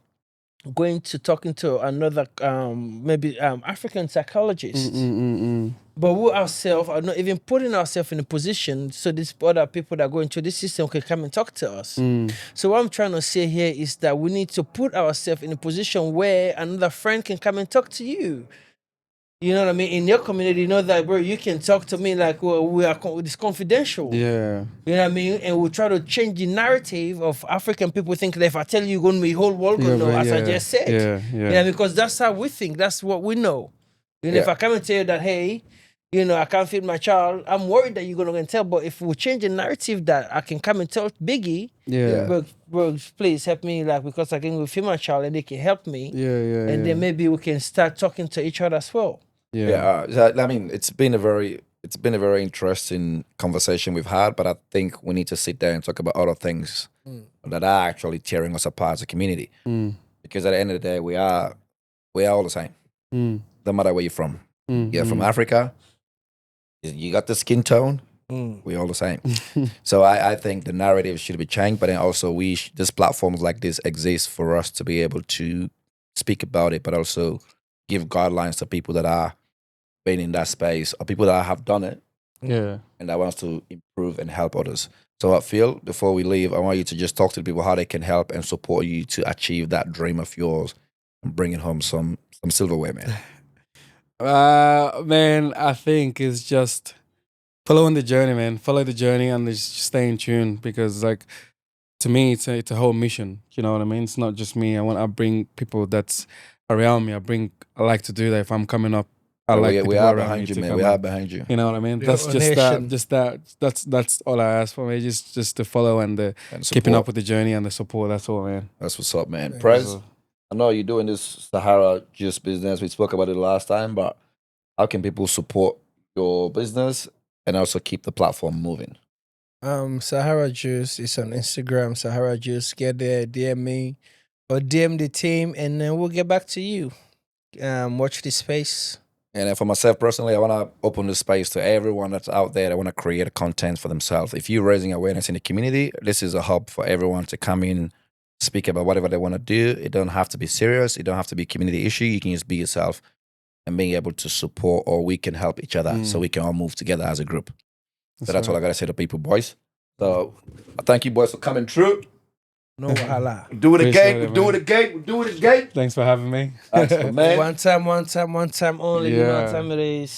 Speaker 3: going to talking to another, maybe African psychologist. But we ourselves are not even putting ourselves in a position so these other people that go into this system can come and talk to us. So what I'm trying to say here is that we need to put ourselves in a position where another friend can come and talk to you. You know what I mean? In your community, you know that, bro, you can talk to me like, well, it's confidential.
Speaker 2: Yeah.
Speaker 3: You know what I mean? And we'll try to change the narrative of African people think that if I tell you, you're going to be whole world going to know, as I just said.
Speaker 2: Yeah.
Speaker 3: Because that's how we think. That's what we know. You know, if I come and tell you that, hey, you know, I can't feed my child, I'm worried that you're going to go and tell. But if we change the narrative that I can come and tell Biggie,
Speaker 2: Yeah.
Speaker 3: bro, please help me, like, because I can feed my child and they can help me.
Speaker 2: Yeah.
Speaker 3: And then maybe we can start talking to each other as well.
Speaker 2: Yeah.
Speaker 4: I mean, it's been a very interesting conversation we've had, but I think we need to sit down and talk about other things that are actually tearing us apart as a community. Because at the end of the day, we are all the same. No matter where you're from. You're from Africa. You got the skin tone. We're all the same. So I think the narrative should be changed, but then also these platforms like this exist for us to be able to speak about it, but also give guidelines to people that are been in that space or people that have done it.
Speaker 2: Yeah.
Speaker 4: And that wants to improve and help others. So I feel before we leave, I want you to just talk to people how they can help and support you to achieve that dream of yours and bringing home some silverware, man.
Speaker 2: Man, I think it's just following the journey, man. Follow the journey and just stay in tune, because, like, to me, it's a whole mission. You know what I mean? It's not just me. I bring people that's around me. I like to do that. If I'm coming up, I like the
Speaker 4: we
Speaker 2: people
Speaker 4: are
Speaker 2: around
Speaker 4: behind
Speaker 2: me
Speaker 4: you,
Speaker 2: to
Speaker 4: man.
Speaker 2: come
Speaker 4: We are
Speaker 2: up.
Speaker 4: behind you.
Speaker 2: You know what I mean?
Speaker 3: Yeah,
Speaker 2: That's
Speaker 3: a
Speaker 2: just
Speaker 3: nation.
Speaker 2: that's all I ask for, man. Just to follow and
Speaker 4: And
Speaker 2: keeping
Speaker 4: support.
Speaker 2: up with the journey and the support. That's all, man.
Speaker 4: That's what's up, man.
Speaker 3: Yeah.
Speaker 4: Prez, I know you're doing this Sahara juice business. We spoke about it last time, but how can people support your business and also keep the platform moving?
Speaker 3: Sahara Juice is on Instagram. Sahara Juice, get there, DM me or DM the team, and then we'll get back to you. Watch this space.
Speaker 4: And then for myself personally, I want to open the space to everyone that's out there that want to create content for themselves. If you're raising awareness in the community, this is a hub for everyone to come in, speak about whatever they want to do. It don't have to be serious. It don't have to be a community issue. You can just be yourself and being able to support, or we can help each other so we can all move together as a group. So that's all I got to say to people, boys. So I thank you, boys, for coming through.
Speaker 3: No wahala.
Speaker 4: Do it
Speaker 2: Appreciate
Speaker 4: again.
Speaker 2: it,
Speaker 4: Do
Speaker 2: man.
Speaker 4: it again. Do it again.
Speaker 2: Thanks for having me.
Speaker 4: Thanks, man.
Speaker 3: One time only. You know what
Speaker 2: Yeah.
Speaker 3: time it is.